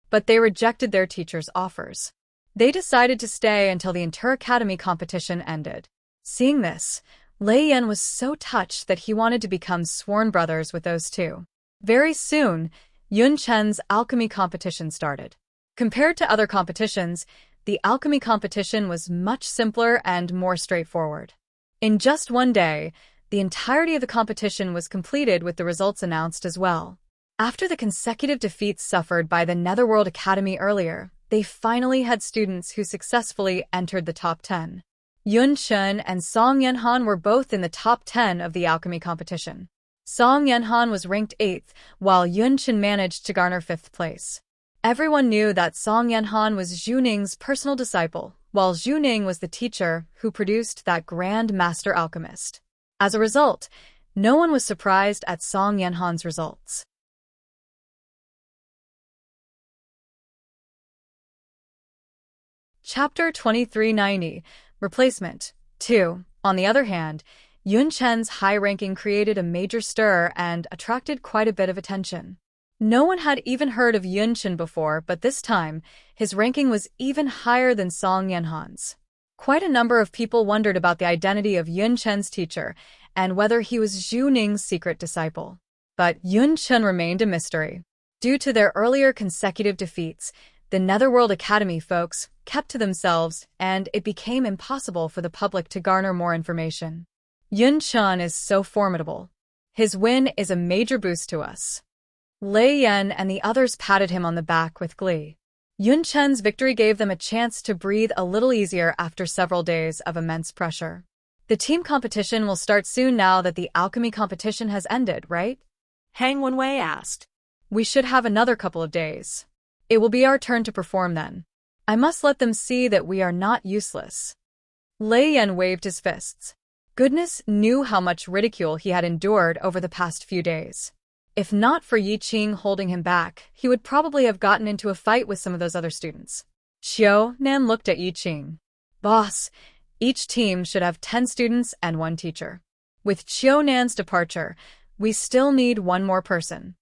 But they rejected their teacher's offers. They decided to stay until the inter-academy competition ended. Seeing this, Lei Yan was so touched that he wanted to become sworn brothers with those two. Very soon, Yun Chen's alchemy competition started. Compared to other competitions, the alchemy competition was much simpler and more straightforward. In just one day, the entirety of the competition was completed with the results announced as well. After the consecutive defeats suffered by the Netherworld Academy earlier, they finally had students who successfully entered the top 10. Yun Chun and Song Yenhan were both in the top 10 of the alchemy competition. Song Yenhan was ranked 8th, while Yun Chun managed to garner 5th place. Everyone knew that Song Yenhan was Zhu Ning's personal disciple, while Zhu Ning was the teacher who produced that Grand Master Alchemist. As a result, no one was surprised at Song Yenhan's results. Chapter 2390, Replacement 2. On the other hand, Yun Chen's high ranking created a major stir and attracted quite a bit of attention. No one had even heard of Yun Chen before, but this time, his ranking was even higher than Song Yenhan's. Quite a number of people wondered about the identity of Yun Chen's teacher and whether he was Zhu Ning's secret disciple. But Yun Chen remained a mystery. Due to their earlier consecutive defeats, the Netherworld Academy folks kept to themselves, and it became impossible for the public to garner more information. Yun Chen is so formidable. His win is a major boost to us. Lei Yan and the others patted him on the back with glee. Yun Chen's victory gave them a chance to breathe a little easier after several days of immense pressure. The team competition will start soon now that the alchemy competition has ended, right? Hang Wenwei asked. We should have another couple of days. It will be our turn to perform then. I must let them see that we are not useless. Lei Yan waved his fists. Goodness knew how much ridicule he had endured over the past few days. If not for Yi Qing holding him back, he would probably have gotten into a fight with some of those other students. Xiao Nan looked at Yi Qing. Boss, each team should have 10 students and 1 teacher. With Xiao Nan's departure, we still need 1 more person.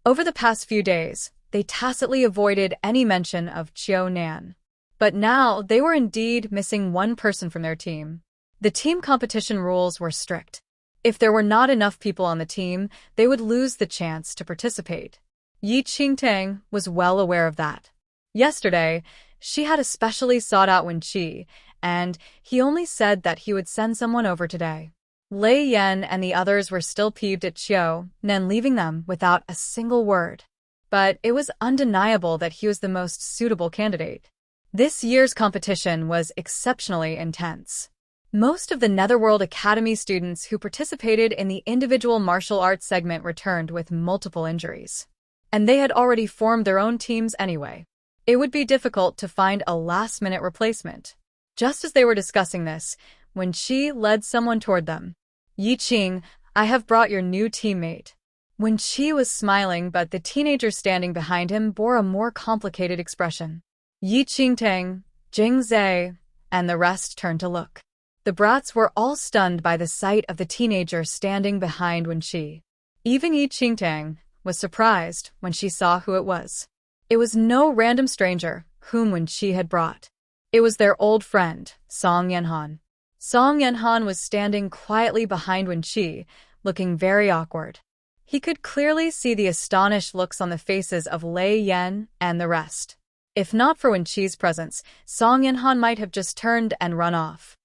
Over the past few days, they tacitly avoided any mention of Xiao Nan. But now they were indeed missing 1 person from their team. The team competition rules were strict. If there were not enough people on the team, they would lose the chance to participate. Yi Qingtang was well aware of that. Yesterday, she had especially sought out Wen Qi, and he only said that he would send someone over today. Lei Yan and the others were still peeved at Xiao Nan leaving them without a single word. But it was undeniable that he was the most suitable candidate. This year's competition was exceptionally intense. Most of the Netherworld Academy students who participated in the individual martial arts segment returned with multiple injuries. And they had already formed their own teams anyway. It would be difficult to find a last-minute replacement. Just as they were discussing this, Wen Qi led someone toward them. Yi Qing, I have brought your new teammate. Wen Qi was smiling, but the teenager standing behind him bore a more complicated expression. Yi Qingtang, Jing Zhe, and the rest turned to look. The brats were all stunned by the sight of the teenager standing behind Wen Qi. Even Yi Qingtang was surprised when she saw who it was. It was no random stranger whom Wen Qi had brought. It was their old friend, Song Yenhan. Song Yenhan was standing quietly behind Wen Qi, looking very awkward. He could clearly see the astonished looks on the faces of Lei Yan and the rest. If not for Wen Qi's presence, Song Yenhan might have just turned and run off.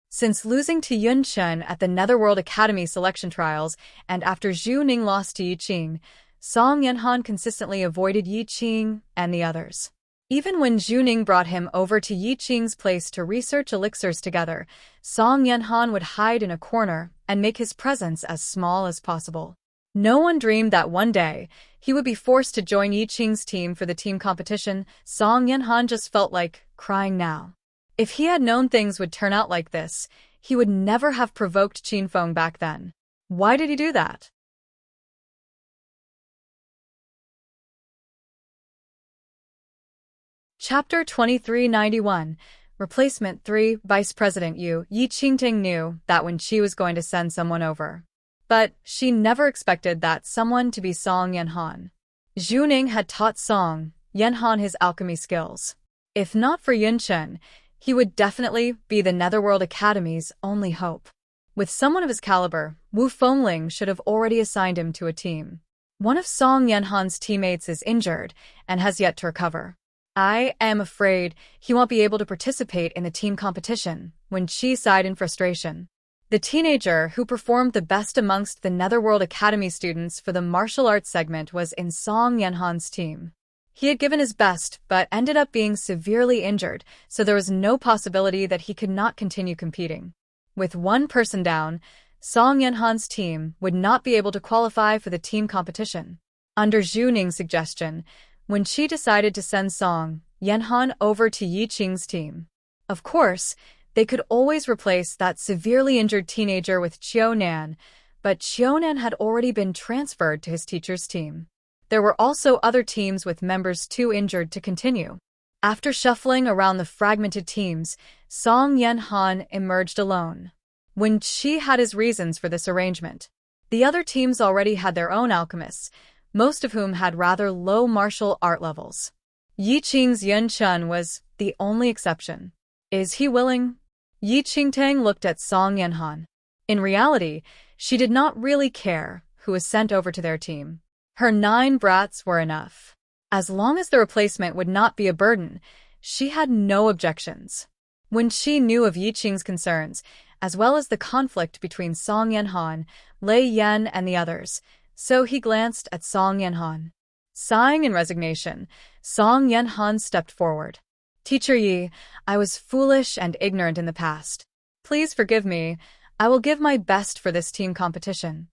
Since losing to Yun Chen at the Netherworld Academy selection trials and after Zhu Ning lost to Yi Qing, Song Yenhan consistently avoided Yi Qing and the others. Even when Zhu Ning brought him over to Yi Qing's place to research elixirs together, Song Yenhan would hide in a corner and make his presence as small as possible. No one dreamed that one day he would be forced to join Yi Qing's team for the team competition. Song Yenhan just felt like crying now. If he had known things would turn out like this, he would never have provoked Qin Feng back then. Why did he do that? Chapter 2391, Replacement 3. Vice President Yi Qingting knew that Wen Qi was going to send someone over. But she never expected that someone to be Song Yenhan. Zhu Ning had taught Song Yenhan his alchemy skills. If not for Yun Chen, he would definitely be the Netherworld Academy's only hope. With someone of his caliber, Wu Fengling should have already assigned him to a team. One of Song Yenhan's teammates is injured and has yet to recover. I am afraid he won't be able to participate in the team competition, Wenqi sighed in frustration. The teenager who performed the best amongst the Netherworld Academy students for the martial arts segment was in Song Yenhan's team. He had given his best, but ended up being severely injured, so there was no possibility that he could not continue competing. With one person down, Song Yenhan's team would not be able to qualify for the team competition. Under Zhu Ning's suggestion, Wenqi decided to send Song Yenhan over to Yi Qing's team. Of course, they could always replace that severely injured teenager with Qiunan, but Qiunan had already been transferred to his teacher's team. There were also other teams with members too injured to continue. After shuffling around the fragmented teams, Song Yenhan emerged alone. Wenqi had his reasons for this arrangement. The other teams already had their own alchemists, most of whom had rather low martial art levels. Yi Qing's Yun Chun was the only exception. Is he willing? Yi Qingtang looked at Song Yenhan. In reality, she did not really care who was sent over to their team. Her 9 brats were enough. As long as the replacement would not be a burden, she had no objections. When she knew of Yi Qing's concerns, as well as the conflict between Song Yenhan, Lei Yan, and the others, so he glanced at Song Yenhan. Sighing in resignation, Song Yenhan stepped forward. Teacher Yi, I was foolish and ignorant in the past. Please forgive me. I will give my best for this team competition.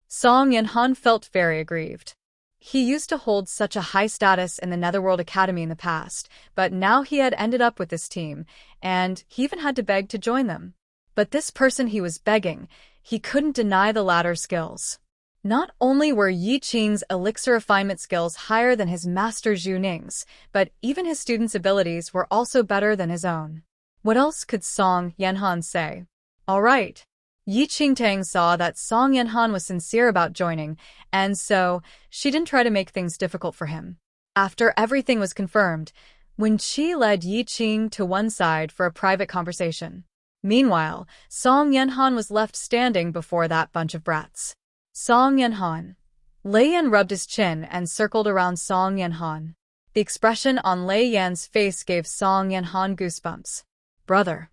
Song Yenhan felt very aggrieved. He used to hold such a high status in the Netherworld Academy in the past, but now he had ended up with this team, and he even had to beg to join them. But this person he was begging, he couldn't deny the latter's skills. Not only were Yi Qing's elixir refinement skills higher than his master Zhu Ning's, but even his students' abilities were also better than his own. What else could Song Yenhan say? All right. Yi Qingtang saw that Song Yenhan was sincere about joining, and so she didn't try to make things difficult for him. After everything was confirmed, Wenqi led Yi Qing to one side for a private conversation. Meanwhile, Song Yenhan was left standing before that bunch of brats. Song Yenhan. Lei Yan rubbed his chin and circled around Song Yenhan. The expression on Lei Yan's face gave Song Yenhan goosebumps. Brother.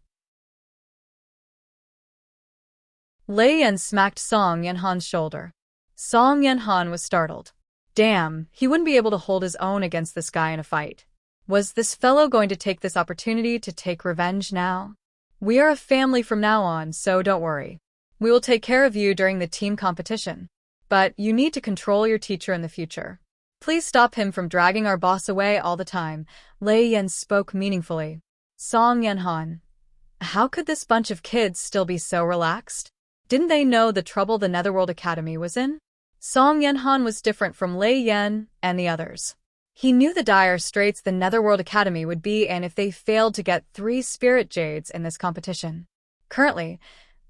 Lei Yan smacked Song Yenhan's shoulder. Song Yenhan was startled. Damn, he wouldn't be able to hold his own against this guy in a fight. Was this fellow going to take this opportunity to take revenge now? We are a family from now on, so don't worry. We will take care of you during the team competition. But you need to control your teacher in the future. Please stop him from dragging our boss away all the time. Lei Yan spoke meaningfully. Song Yenhan. How could this bunch of kids still be so relaxed? Didn't they know the trouble the Netherworld Academy was in? Song Yenhan was different from Lei Yan and the others. He knew the dire straits the Netherworld Academy would be in if they failed to get 3 Spirit Jades in this competition. Currently,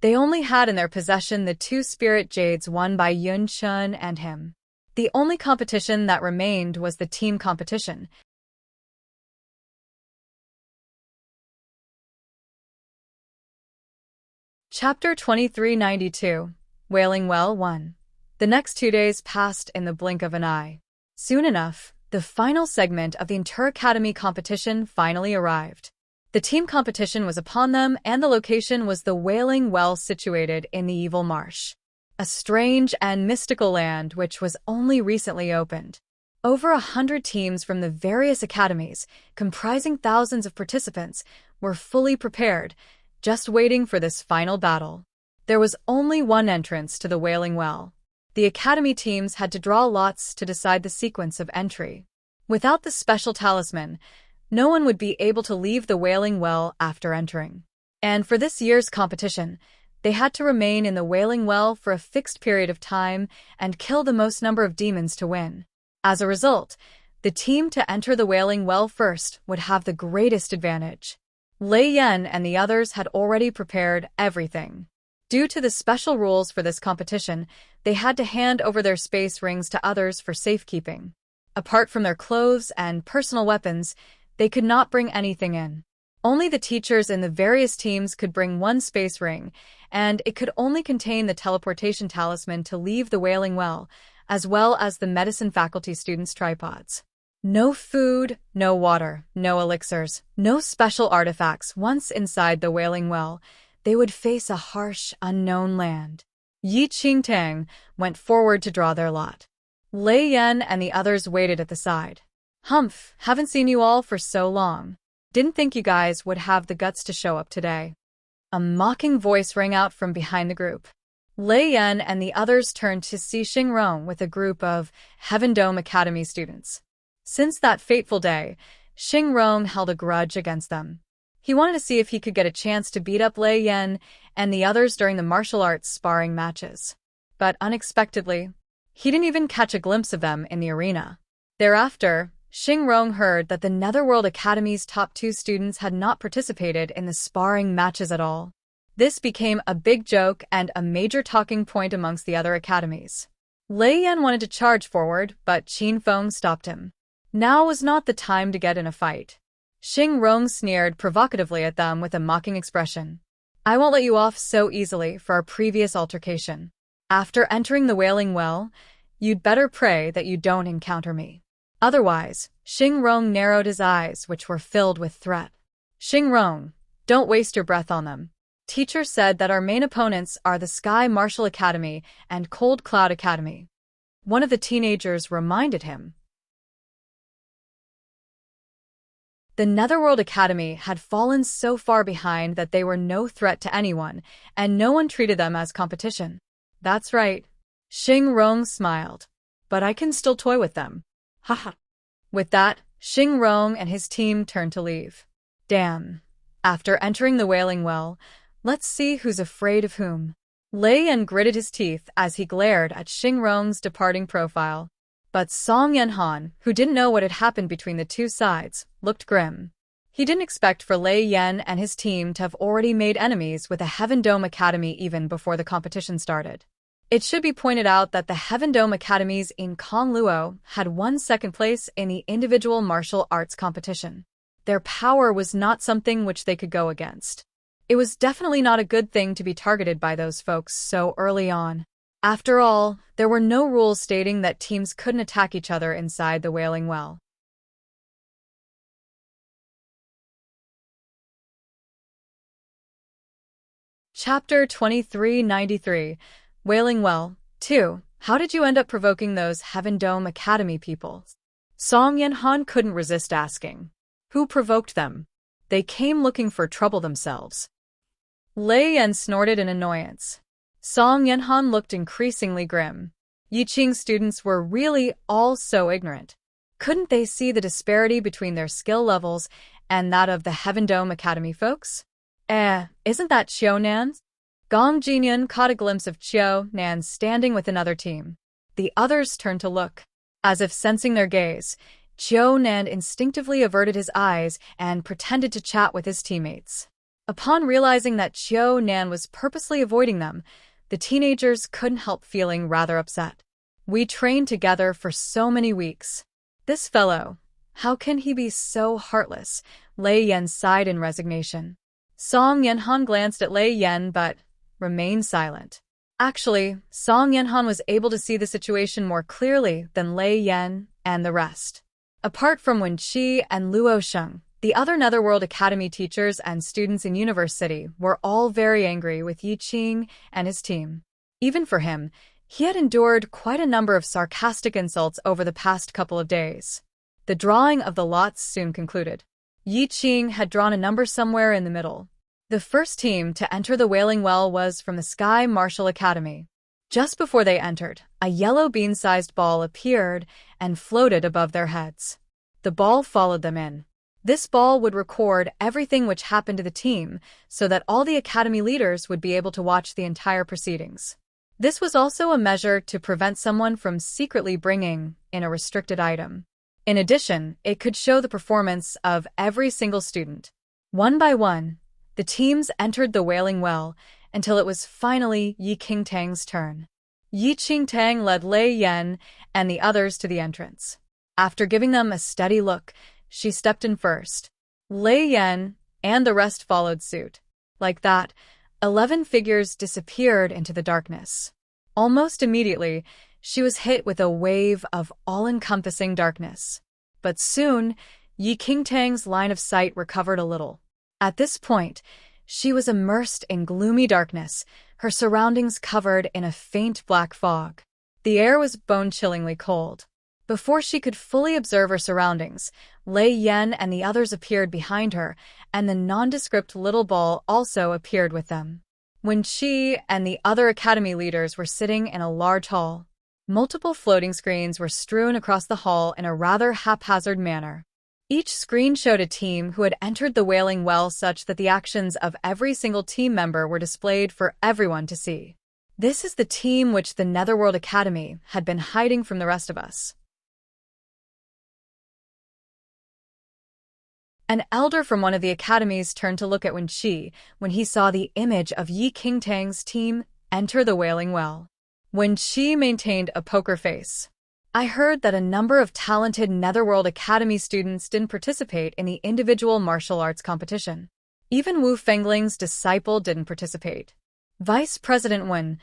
they only had in their possession the 2 Spirit Jades won by Yun Chun and him. The only competition that remained was the team competition. Chapter 2392, Wailing Well 1. The next 2 days passed in the blink of an eye. Soon enough, the final segment of the Inter-Academy competition finally arrived. The team competition was upon them, and the location was the Wailing Well situated in the Evil Marsh, a strange and mystical land which was only recently opened. Over 100 teams from the various academies, comprising thousands of participants, were fully prepared, just waiting for this final battle. There was only one entrance to the Wailing Well. The academy teams had to draw lots to decide the sequence of entry. Without the special talisman, no one would be able to leave the Wailing Well after entering. And for this year's competition, they had to remain in the Wailing Well for a fixed period of time and kill the most number of demons to win. As a result, the team to enter the Wailing Well first would have the greatest advantage. Lei Yan and the others had already prepared everything. Due to the special rules for this competition, they had to hand over their space rings to others for safekeeping. Apart from their clothes and personal weapons, they could not bring anything in. Only the teachers in the various teams could bring one space ring, and it could only contain the teleportation talisman to leave the Wailing Well, as well as the medicine faculty students' tripods. No food, no water, no elixirs, no special artifacts. Once inside the Wailing Well, they would face a harsh, unknown land. Yi Qingtang went forward to draw their lot. Lei Yan and the others waited at the side. Humph, haven't seen you all for so long. Didn't think you guys would have the guts to show up today. A mocking voice rang out from behind the group. Lei Yan and the others turned to see Xingrong with a group of Heaven Dome Academy students. Since that fateful day, Xingrong held a grudge against them. He wanted to see if he could get a chance to beat up Lei Yan and the others during the martial arts sparring matches. But unexpectedly, he didn't even catch a glimpse of them in the arena. Thereafter, Xingrong heard that the Netherworld Academy's top 2 students had not participated in the sparring matches at all. This became a big joke and a major talking point amongst the other academies. Lei Yan wanted to charge forward, but Qin Feng stopped him. Now was not the time to get in a fight. Xingrong sneered provocatively at them with a mocking expression. I won't let you off so easily for our previous altercation. After entering the Wailing Well, you'd better pray that you don't encounter me. Otherwise, Xingrong narrowed his eyes, which were filled with threat. Xingrong, don't waste your breath on them. Teacher said that our main opponents are the Sky Martial Academy and Cold Cloud Academy. One of the teenagers reminded him. The Netherworld Academy had fallen so far behind that they were no threat to anyone, and no one treated them as competition. That's right. Xingrong smiled. But I can still toy with them. Haha. With that, Xingrong and his team turned to leave. Damn. After entering the Wailing Well, let's see who's afraid of whom. Lei Yan gritted his teeth as he glared at Xingrong's departing profile. But Song Yanhan, who didn't know what had happened between the two sides, looked grim. He didn't expect for Lei Yan and his team to have already made enemies with the Heaven Dome Academy even before the competition started. It should be pointed out that the Heaven Dome Academies in Kongluo had won second place in the individual martial arts competition. Their power was not something which they could go against. It was definitely not a good thing to be targeted by those folks so early on. After all, there were no rules stating that teams couldn't attack each other inside the Wailing Well. Chapter 2393, Wailing Well 2. How did you end up provoking those Heaven Dome Academy people? Song Yanhan couldn't resist asking. Who provoked them? They came looking for trouble themselves. Lei Yan snorted in annoyance. Song Yanhan looked increasingly grim. Yiqing students were really all so ignorant. Couldn't they see the disparity between their skill levels and that of the Heaven Dome Academy folks? Isn't that Qiu Nan? Gong Jinyan caught a glimpse of Qiu Nan standing with another team. The others turned to look. As if sensing their gaze, Qiu Nan instinctively averted his eyes and pretended to chat with his teammates. Upon realizing that Qiu Nan was purposely avoiding them, the teenagers couldn't help feeling rather upset. We trained together for so many weeks. This fellow, how can he be so heartless? Lei Yan sighed in resignation. Song Yanhan glanced at Lei Yan but remained silent. Actually, Song Yanhan was able to see the situation more clearly than Lei Yan and the rest. Apart from Wen Qi and Luo Sheng, the other Netherworld Academy teachers and students in Universe City were all very angry with Yi Qing and his team. Even for him, he had endured quite a number of sarcastic insults over the past couple of days. The drawing of the lots soon concluded. Yi Qing had drawn a number somewhere in the middle. The first team to enter the Wailing Well was from the Sky Martial Academy. Just before they entered, a yellow bean-sized ball appeared and floated above their heads. The ball followed them in. This ball would record everything which happened to the team so that all the academy leaders would be able to watch the entire proceedings. This was also a measure to prevent someone from secretly bringing in a restricted item. In addition, it could show the performance of every single student. One by one, the teams entered the Wailing Well until it was finally Yi Qingtang's turn. Yi Qingtang led Lei Yan and the others to the entrance. After giving them a steady look, she stepped in first. Lei Yan and the rest followed suit. Like that, 11 figures disappeared into the darkness. Almost immediately, she was hit with a wave of all-encompassing darkness. But soon, Yi Qingtang's line of sight recovered a little. At this point, she was immersed in gloomy darkness, her surroundings covered in a faint black fog. The air was bone-chillingly cold. Before she could fully observe her surroundings, Lei Yan and the others appeared behind her, and the nondescript little ball also appeared with them. When she and the other academy leaders were sitting in a large hall, multiple floating screens were strewn across the hall in a rather haphazard manner. Each screen showed a team who had entered the Wailing Well such that the actions of every single team member were displayed for everyone to see. This is the team which the Netherworld Academy had been hiding from the rest of us. An elder from one of the academies turned to look at Wen Qi when he saw the image of Yi Qingtang's team enter the Wailing Well. Wen Qi maintained a poker face. I heard that a number of talented Netherworld Academy students didn't participate in the individual martial arts competition. Even Wu Fengling's disciple didn't participate. Vice President Wen,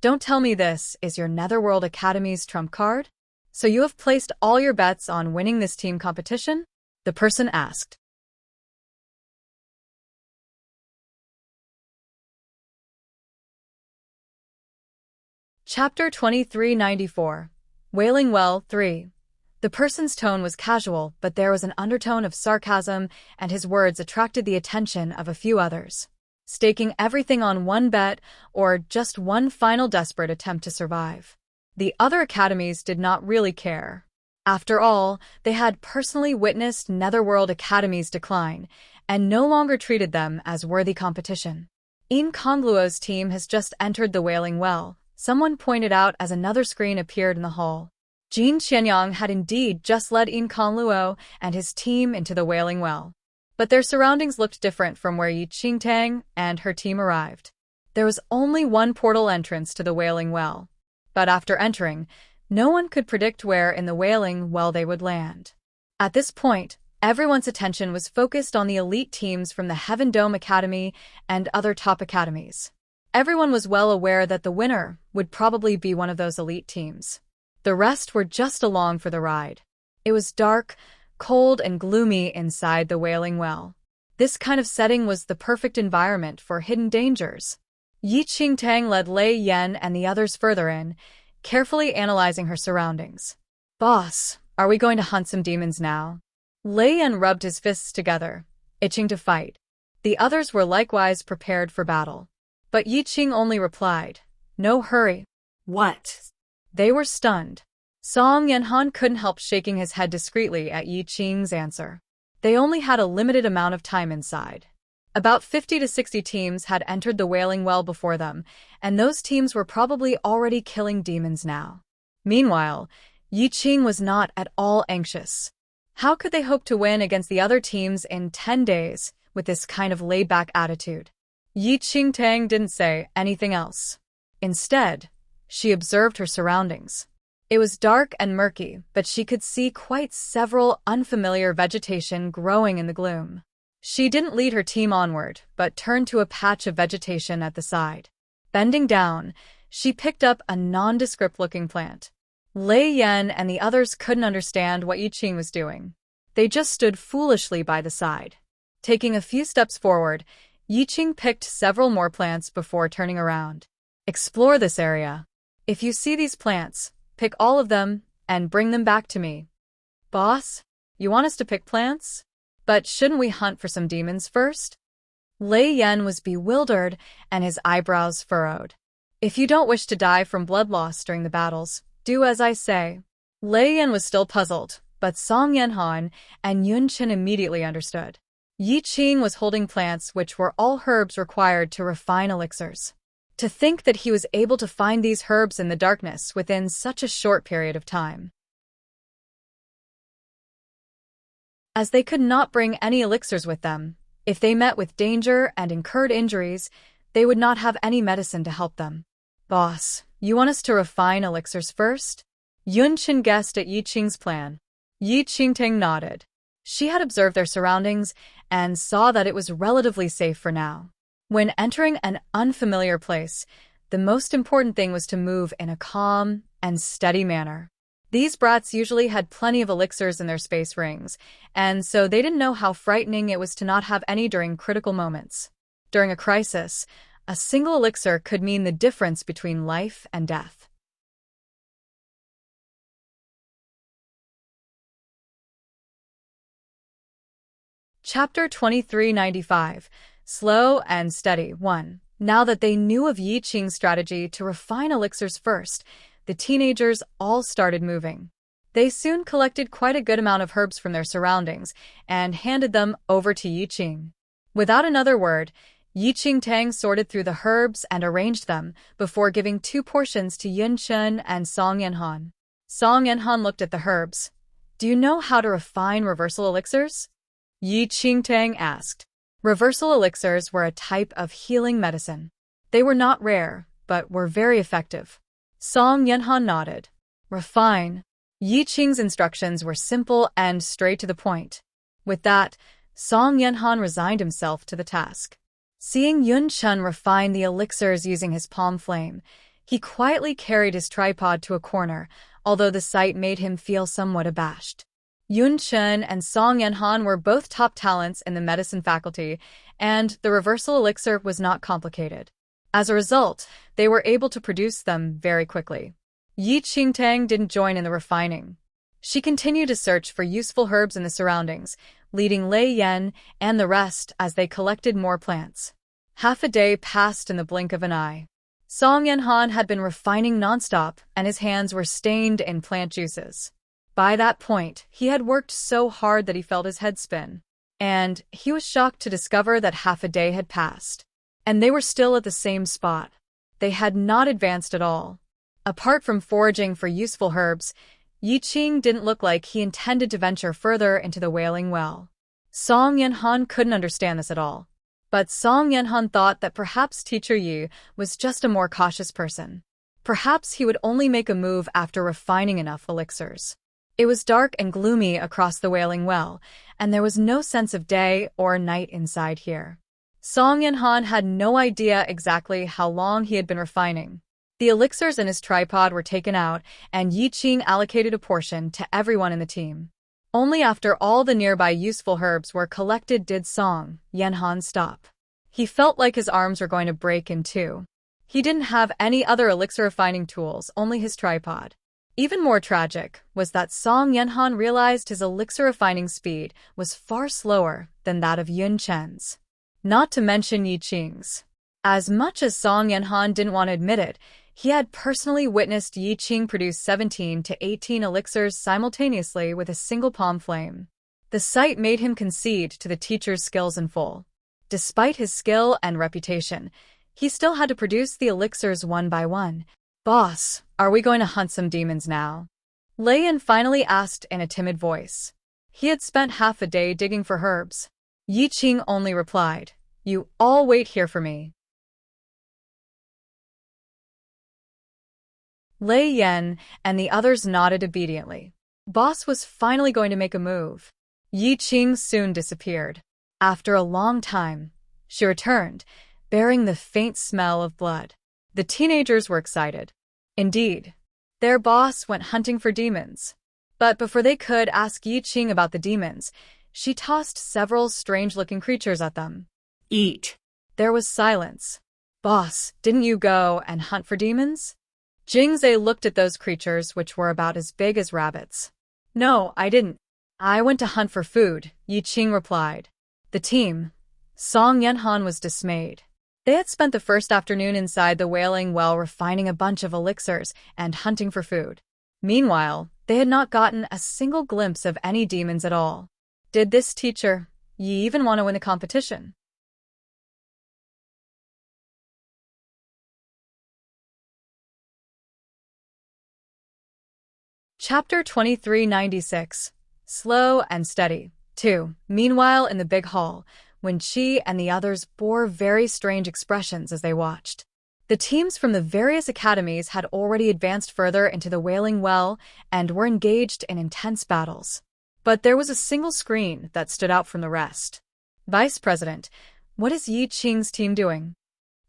don't tell me this is your Netherworld Academy's trump card? So you have placed all your bets on winning this team competition? The person asked. Chapter 2394. Wailing Well 3. The person's tone was casual, but there was an undertone of sarcasm, and his words attracted the attention of a few others. Staking everything on one bet, or just one final desperate attempt to survive. The other academies did not really care. After all, they had personally witnessed Netherworld Academy's decline, and no longer treated them as worthy competition. Incongluo's team has just entered the Wailing Well, someone pointed out as another screen appeared in the hall. Jin Qianyang had indeed just led Incongluo and his team into the Wailing Well. But their surroundings looked different from where Yi Qingtang and her team arrived. There was only one portal entrance to the Wailing Well. But after entering, no one could predict where in the Wailing Well they would land. At this point, everyone's attention was focused on the elite teams from the Heaven Dome Academy and other top academies. Everyone was well aware that the winner would probably be one of those elite teams. The rest were just along for the ride. It was dark, cold, and gloomy inside the Wailing Well. This kind of setting was the perfect environment for hidden dangers. Yi Qingtang led Lei Yan and the others further in, carefully analyzing her surroundings. Boss, are we going to hunt some demons now? Lei Yan rubbed his fists together, itching to fight. The others were likewise prepared for battle. But Yi Qing only replied, "No hurry." What? They were stunned. Song Yanhan couldn't help shaking his head discreetly at Yi Qing's answer. They only had a limited amount of time inside. About 50 to 60 teams had entered the Wailing Well before them, and those teams were probably already killing demons now. Meanwhile, Yi Qing was not at all anxious. How could they hope to win against the other teams in 10 days with this kind of laid-back attitude? Yi Qingtang didn't say anything else. Instead, she observed her surroundings. It was dark and murky, but she could see quite several unfamiliar vegetation growing in the gloom. She didn't lead her team onward, but turned to a patch of vegetation at the side. Bending down, she picked up a nondescript-looking plant. Lei Yan and the others couldn't understand what Yi Qing was doing. They just stood foolishly by the side. Taking a few steps forward, Yi Qing picked several more plants before turning around. Explore this area. If you see these plants, pick all of them and bring them back to me. Boss, you want us to pick plants? But shouldn't we hunt for some demons first? Lei Yan was bewildered and his eyebrows furrowed. If you don't wish to die from blood loss during the battles, do as I say. Lei Yan was still puzzled, but Song Yanhan and Yun Chen immediately understood. Yi Qing was holding plants which were all herbs required to refine elixirs. To think that he was able to find these herbs in the darkness within such a short period of time. As they could not bring any elixirs with them, if they met with danger and incurred injuries, they would not have any medicine to help them. Boss, you want us to refine elixirs first? Yun Chen guessed at Yi Qing's plan. Yi Qingtang nodded. She had observed their surroundings and saw that it was relatively safe for now. When entering an unfamiliar place, the most important thing was to move in a calm and steady manner. These brats usually had plenty of elixirs in their space rings, and so they didn't know how frightening it was to not have any during critical moments. During a crisis, a single elixir could mean the difference between life and death. Chapter 2395, Slow and Steady 1. Now that they knew of Yi Qing's strategy to refine elixirs first, the teenagers all started moving. They soon collected quite a good amount of herbs from their surroundings and handed them over to Yi Qing. Without another word, Yi Qing sorted through the herbs and arranged them before giving 2 portions to Yun Chen and Song Yanhan. Song Yanhan looked at the herbs. "Do you know how to refine reversal elixirs?" Yi Qing asked. Reversal elixirs were a type of healing medicine. They were not rare, but were very effective. Song Yanhan nodded. Refine. Yi Qing's instructions were simple and straight to the point. With that, Song Yanhan resigned himself to the task. Seeing Yun Chen refine the elixirs using his palm flame, he quietly carried his tripod to a corner, although the sight made him feel somewhat abashed. Yun Chen and Song Yanhan were both top talents in the medicine faculty, and the reversal elixir was not complicated. As a result, they were able to produce them very quickly. Yi Qing didn't join in the refining. She continued to search for useful herbs in the surroundings, leading Lei Yan and the rest as they collected more plants. Half a day passed in the blink of an eye. Song Yanhan had been refining nonstop, and his hands were stained in plant juices. By that point, he had worked so hard that he felt his head spin. And he was shocked to discover that half a day had passed. And they were still at the same spot. They had not advanced at all. Apart from foraging for useful herbs, Yi Qing didn't look like he intended to venture further into the Wailing Well. Song Yanhan couldn't understand this at all. But Song Yanhan thought that perhaps Teacher Yi was just a more cautious person. Perhaps he would only make a move after refining enough elixirs. It was dark and gloomy across the Wailing Well, and there was no sense of day or night inside here. Song Yanhan had no idea exactly how long he had been refining. The elixirs in his tripod were taken out, and Yi Qing allocated a portion to everyone in the team. Only after all the nearby useful herbs were collected did Song Yanhan stop. He felt like his arms were going to break in two. He didn't have any other elixir refining tools, only his tripod. Even more tragic was that Song Yanhan realized his elixir refining speed was far slower than that of Yun Chen's. Not to mention Yi Qing's. As much as Song Yanhan didn't want to admit it, he had personally witnessed Yi Qing produce 17 to 18 elixirs simultaneously with a single palm flame. The sight made him concede to the teacher's skills in full. Despite his skill and reputation, he still had to produce the elixirs one by one. "Boss, are we going to hunt some demons now?" Lei Yan finally asked in a timid voice. He had spent half a day digging for herbs. Yi Qing only replied, "You all wait here for me." Lei Yan and the others nodded obediently. Boss was finally going to make a move. Yi Qing soon disappeared. After a long time, she returned, bearing the faint smell of blood. The teenagers were excited. Indeed, their boss went hunting for demons. But before they could ask Yi Qing about the demons, she tossed several strange-looking creatures at them. "Eat." There was silence. "Boss, didn't you go and hunt for demons?" Jingzhe looked at those creatures, which were about as big as rabbits. "No, I didn't. I went to hunt for food," Yi Qing replied. The team, Song Yanhan, was dismayed. They had spent the first afternoon inside the Wailing Well refining a bunch of elixirs and hunting for food. Meanwhile, they had not gotten a single glimpse of any demons at all. Did this teacher, Yi, even want to win the competition? Chapter 2396, Slow and Steady 2. Meanwhile, in the big hall, Wen Qi and the others bore very strange expressions as they watched. The teams from the various academies had already advanced further into the Wailing Well and were engaged in intense battles. But there was a single screen that stood out from the rest. "Vice President, what is Yi Qing's team doing?"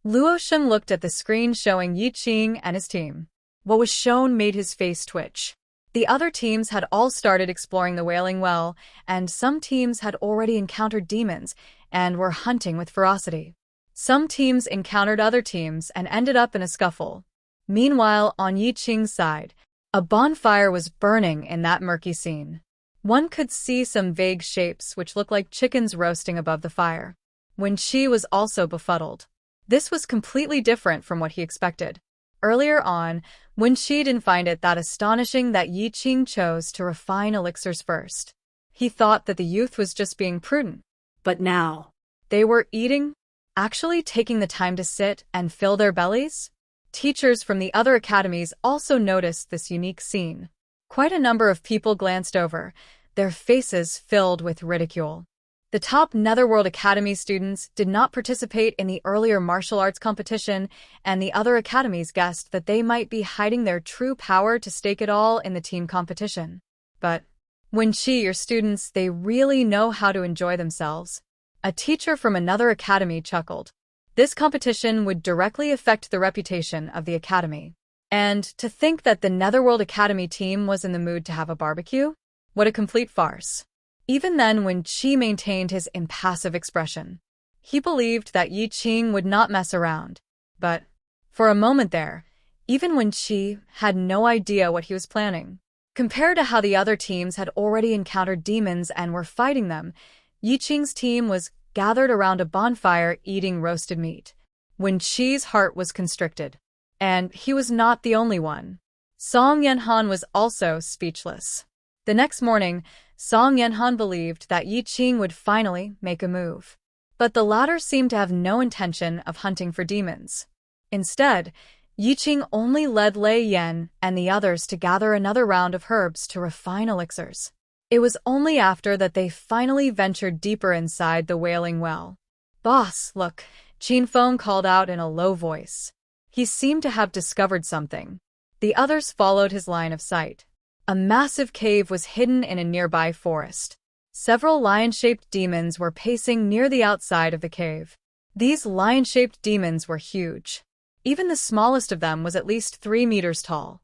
Luo Sheng looked at the screen showing Yi Qing and his team. What was shown made his face twitch. The other teams had all started exploring the Wailing Well, and some teams had already encountered demons and were hunting with ferocity. Some teams encountered other teams and ended up in a scuffle. Meanwhile, on Yi Qing's side, a bonfire was burning in that murky scene. One could see some vague shapes which looked like chickens roasting above the fire. Wen Qi was also befuddled. This was completely different from what he expected. Earlier on, Wen Qi didn't find it that astonishing that Yi Qing chose to refine elixirs first. He thought that the youth was just being prudent. But now, they were eating, actually taking the time to sit and fill their bellies? Teachers from the other academies also noticed this unique scene. Quite a number of people glanced over, their faces filled with ridicule. The top Netherworld Academy students did not participate in the earlier martial arts competition, and the other academies guessed that they might be hiding their true power to stake it all in the team competition. But Wen Qi, your students, they really know how to enjoy themselves. A teacher from another academy chuckled. This competition would directly affect the reputation of the academy. And to think that the Netherworld Academy team was in the mood to have a barbecue? What a complete farce. Even then, Wen Qi maintained his impassive expression. He believed that Yi Qing would not mess around. But for a moment there, even Wen Qi had no idea what he was planning. Compared to how the other teams had already encountered demons and were fighting them, Yi Qing's team was gathered around a bonfire eating roasted meat. Wen Qi's heart was constricted. And he was not the only one. Song Yanhan was also speechless. The next morning, Song Yanhan believed that Yi Qing would finally make a move. But the latter seemed to have no intention of hunting for demons. Instead, Yi Qing only led Lei Yan and the others to gather another round of herbs to refine elixirs. It was only after that they finally ventured deeper inside the Wailing Well. "Boss, look," Qin Feng called out in a low voice. He seemed to have discovered something. The others followed his line of sight. A massive cave was hidden in a nearby forest. Several lion-shaped demons were pacing near the outside of the cave. These lion-shaped demons were huge. Even the smallest of them was at least 3 meters tall.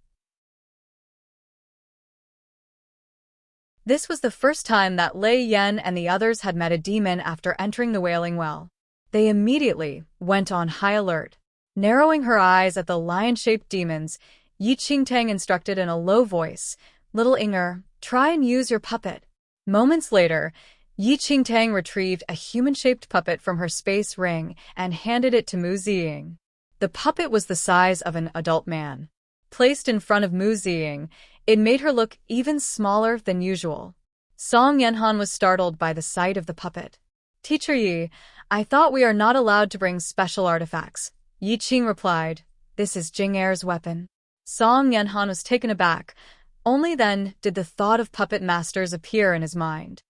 This was the first time that Lei Yan and the others had met a demon after entering the Wailing Well. They immediately went on high alert. Narrowing her eyes at the lion-shaped demons, Yi Qingtang instructed in a low voice, "Little Inger, try and use your puppet." Moments later, Yi Qingtang retrieved a human-shaped puppet from her space ring and handed it to Mu Ziying. The puppet was the size of an adult man. Placed in front of Mu Ziying, it made her look even smaller than usual. Song Yanhan was startled by the sight of the puppet. "Teacher Yi, I thought we are not allowed to bring special artifacts." Yi Qing replied, "This is Jing Er's weapon." Song Yanhan was taken aback. Only then did the thought of puppet masters appear in his mind.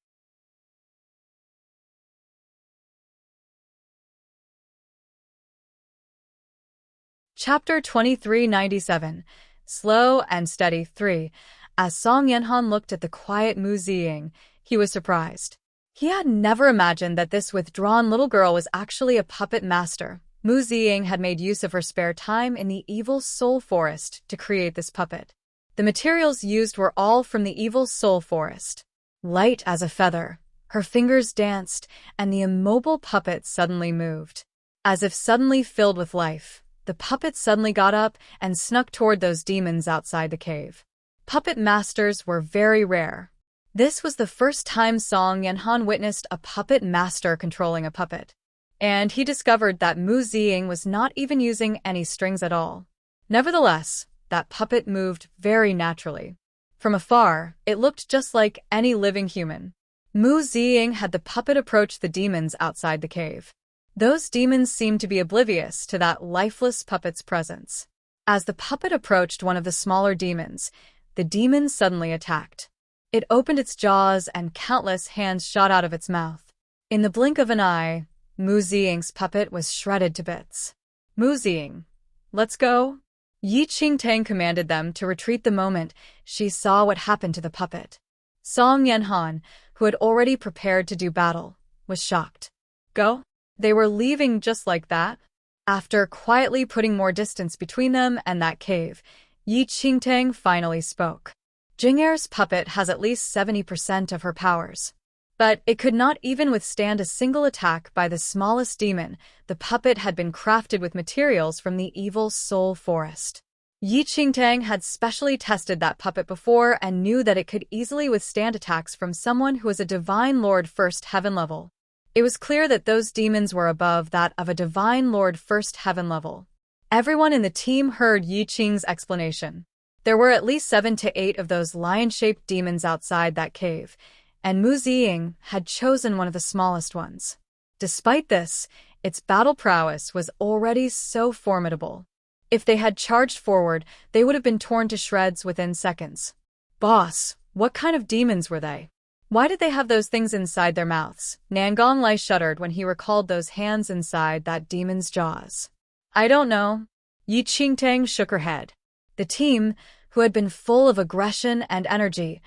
Chapter 2397, Slow and Steady 3. As Song Yanhan looked at the quiet Mu Ziying, he was surprised. He had never imagined that this withdrawn little girl was actually a puppet master. Mu Ziying had made use of her spare time in the Evil Soul Forest to create this puppet. The materials used were all from the Evil Soul Forest. Light as a feather, her fingers danced, and the immobile puppet suddenly moved. As if suddenly filled with life, the puppet suddenly got up and snuck toward those demons outside the cave. Puppet masters were very rare. This was the first time Song Yanhan witnessed a puppet master controlling a puppet. And he discovered that Mu Ziying was not even using any strings at all. Nevertheless, that puppet moved very naturally. From afar, it looked just like any living human. Mu Ziying had the puppet approach the demons outside the cave. Those demons seemed to be oblivious to that lifeless puppet's presence. As the puppet approached one of the smaller demons, the demon suddenly attacked. It opened its jaws and countless hands shot out of its mouth. In the blink of an eye, Mu Ziying's puppet was shredded to bits. "Mu Ziying, let's go." Yi Qingtang commanded them to retreat the moment she saw what happened to the puppet. Song Yanhan, who had already prepared to do battle, was shocked. "Go?" They were leaving just like that? After quietly putting more distance between them and that cave, Enchanting finally spoke. Jinger's puppet has at least 70% of her powers. But it could not even withstand a single attack by the smallest demon. The puppet had been crafted with materials from the evil soul forest. Enchanting had specially tested that puppet before and knew that it could easily withstand attacks from someone who was a Divine Lord First Heaven level. It was clear that those demons were above that of a Divine Lord First Heaven level. Everyone in the team heard Enchanting's explanation. There were at least 7 to 8 of those lion-shaped demons outside that cave, and Mu Ziying had chosen one of the smallest ones. Despite this, its battle prowess was already so formidable. If they had charged forward, they would have been torn to shreds within seconds. Boss, what kind of demons were they? Why did they have those things inside their mouths? Nangong Lai shuddered when he recalled those hands inside that demon's jaws. I don't know. Enchanting shook her head. The team, who had been full of aggression and energy,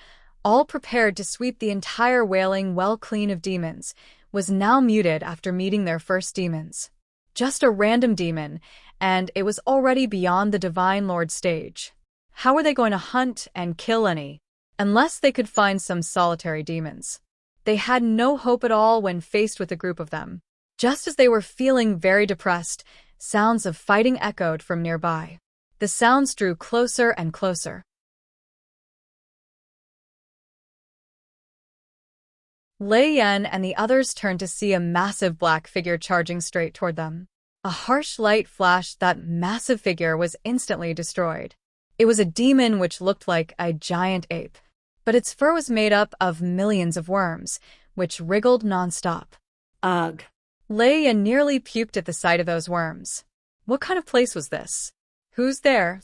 all prepared to sweep the entire wailing well clean of demons, was now muted after meeting their first demons. Just a random demon, and it was already beyond the Divine Lord stage. How were they going to hunt and kill any? Unless they could find some solitary demons. They had no hope at all when faced with a group of them. Just as they were feeling very depressed, sounds of fighting echoed from nearby. The sounds drew closer and closer. Lei Yan and the others turned to see a massive black figure charging straight toward them. A harsh light flashed. That massive figure was instantly destroyed. It was a demon which looked like a giant ape. But its fur was made up of millions of worms, which wriggled nonstop. Ugh. Lei Yan nearly puked at the sight of those worms. What kind of place was this? Who's there?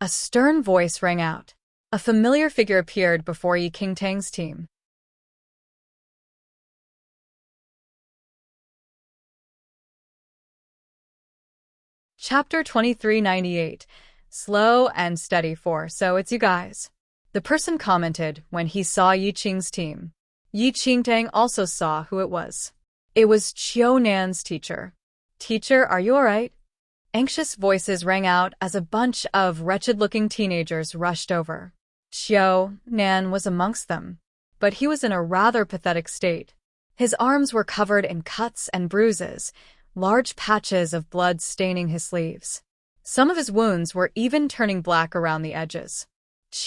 A stern voice rang out. A familiar figure appeared before Enchanting's team. Chapter 2398. Slow and steady so it's you guys. The person commented when he saw Enchanting's team. Enchanting also saw who it was. It was Nan's teacher. Teacher, are you alright? Anxious voices rang out as a bunch of wretched-looking teenagers rushed over. Nan was amongst them, but he was in a rather pathetic state. His arms were covered in cuts and bruises, large patches of blood staining his sleeves. Some of his wounds were even turning black around the edges.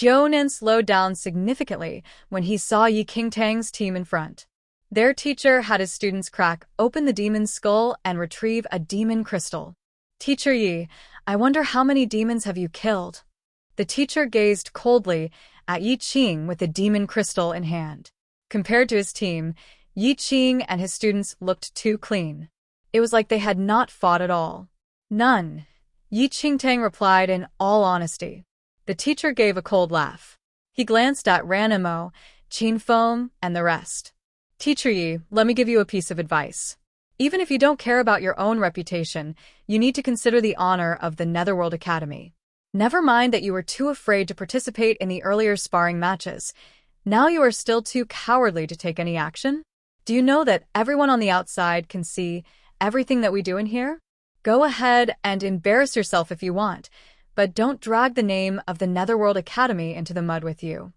Nan slowed down significantly when he saw Enchanting's team in front. Their teacher had his students crack open the demon's skull and retrieve a demon crystal. Teacher Yi, I wonder how many demons have you killed? The teacher gazed coldly at Yi Qing with the demon crystal in hand. Compared to his team, Yi Qing and his students looked too clean. It was like they had not fought at all. None. Enchanting replied in all honesty. The teacher gave a cold laugh. He glanced at Ranimo, Qin Feng, and the rest. Teacher Yi, let me give you a piece of advice. Even if you don't care about your own reputation, you need to consider the honor of the Netherworld Academy. Never mind that you were too afraid to participate in the earlier sparring matches. Now you are still too cowardly to take any action? Do you know that everyone on the outside can see everything that we do in here? Go ahead and embarrass yourself if you want, but don't drag the name of the Netherworld Academy into the mud with you.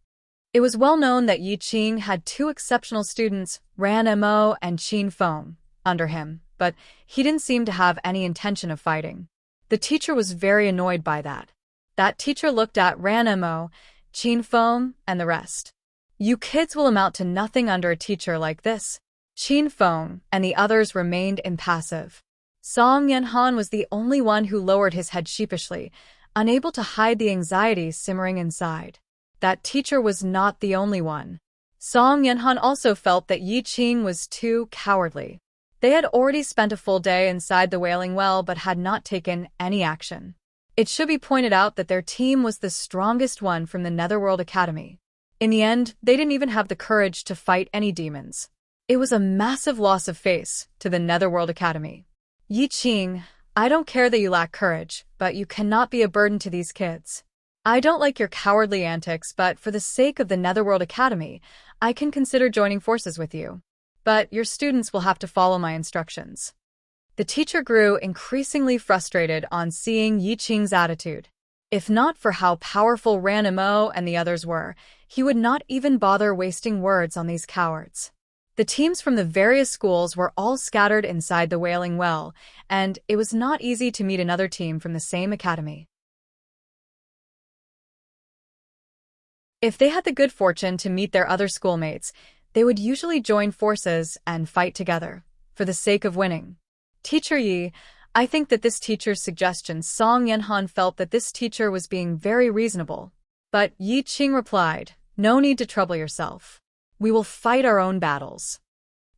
It was well known that Yi Qing had 2 exceptional students, Ranimo and Qin Feng, under him, but he didn't seem to have any intention of fighting. The teacher was very annoyed by that. That teacher looked at Ranimo, Qin Feng, and the rest. You kids will amount to nothing under a teacher like this. Qin Feng and the others remained impassive. Song Yanhan was the only one who lowered his head sheepishly, unable to hide the anxiety simmering inside. That teacher was not the only one. Song Yanhan also felt that Yi Qing was too cowardly. They had already spent a full day inside the Wailing Well but had not taken any action. It should be pointed out that their team was the strongest one from the Netherworld Academy. In the end, they didn't even have the courage to fight any demons. It was a massive loss of face to the Netherworld Academy. Yi Qing, I don't care that you lack courage, but you cannot be a burden to these kids. I don't like your cowardly antics, but for the sake of the Netherworld Academy, I can consider joining forces with you. But your students will have to follow my instructions. The teacher grew increasingly frustrated on seeing Yi Qing's attitude. If not for how powerful Ranimo and the others were, he would not even bother wasting words on these cowards. The teams from the various schools were all scattered inside the Wailing Well, and it was not easy to meet another team from the same academy. If they had the good fortune to meet their other schoolmates, they would usually join forces and fight together, for the sake of winning. Teacher Yi, I think that this teacher's suggestion. Song Yanhan felt that this teacher was being very reasonable. But Yi Qing replied, no need to trouble yourself. We will fight our own battles.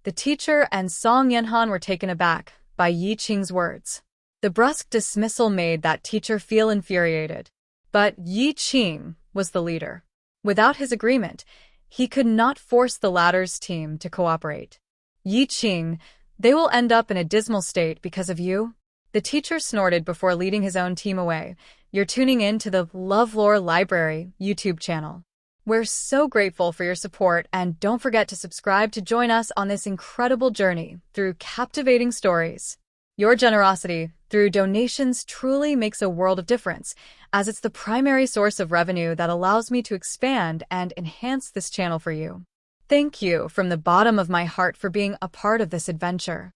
The teacher and Song Yanhan were taken aback by Yi Qing's words. The brusque dismissal made that teacher feel infuriated. But Yi Qing was the leader. Without his agreement, he could not force the latter's team to cooperate. Yi Qing, they will end up in a dismal state because of you. The teacher snorted before leading his own team away. You're tuning in to the LoveLore Library YouTube channel. We're so grateful for your support, and don't forget to subscribe to join us on this incredible journey through captivating stories. Your generosity through donations truly makes a world of difference, as it's the primary source of revenue that allows me to expand and enhance this channel for you. Thank you from the bottom of my heart for being a part of this adventure.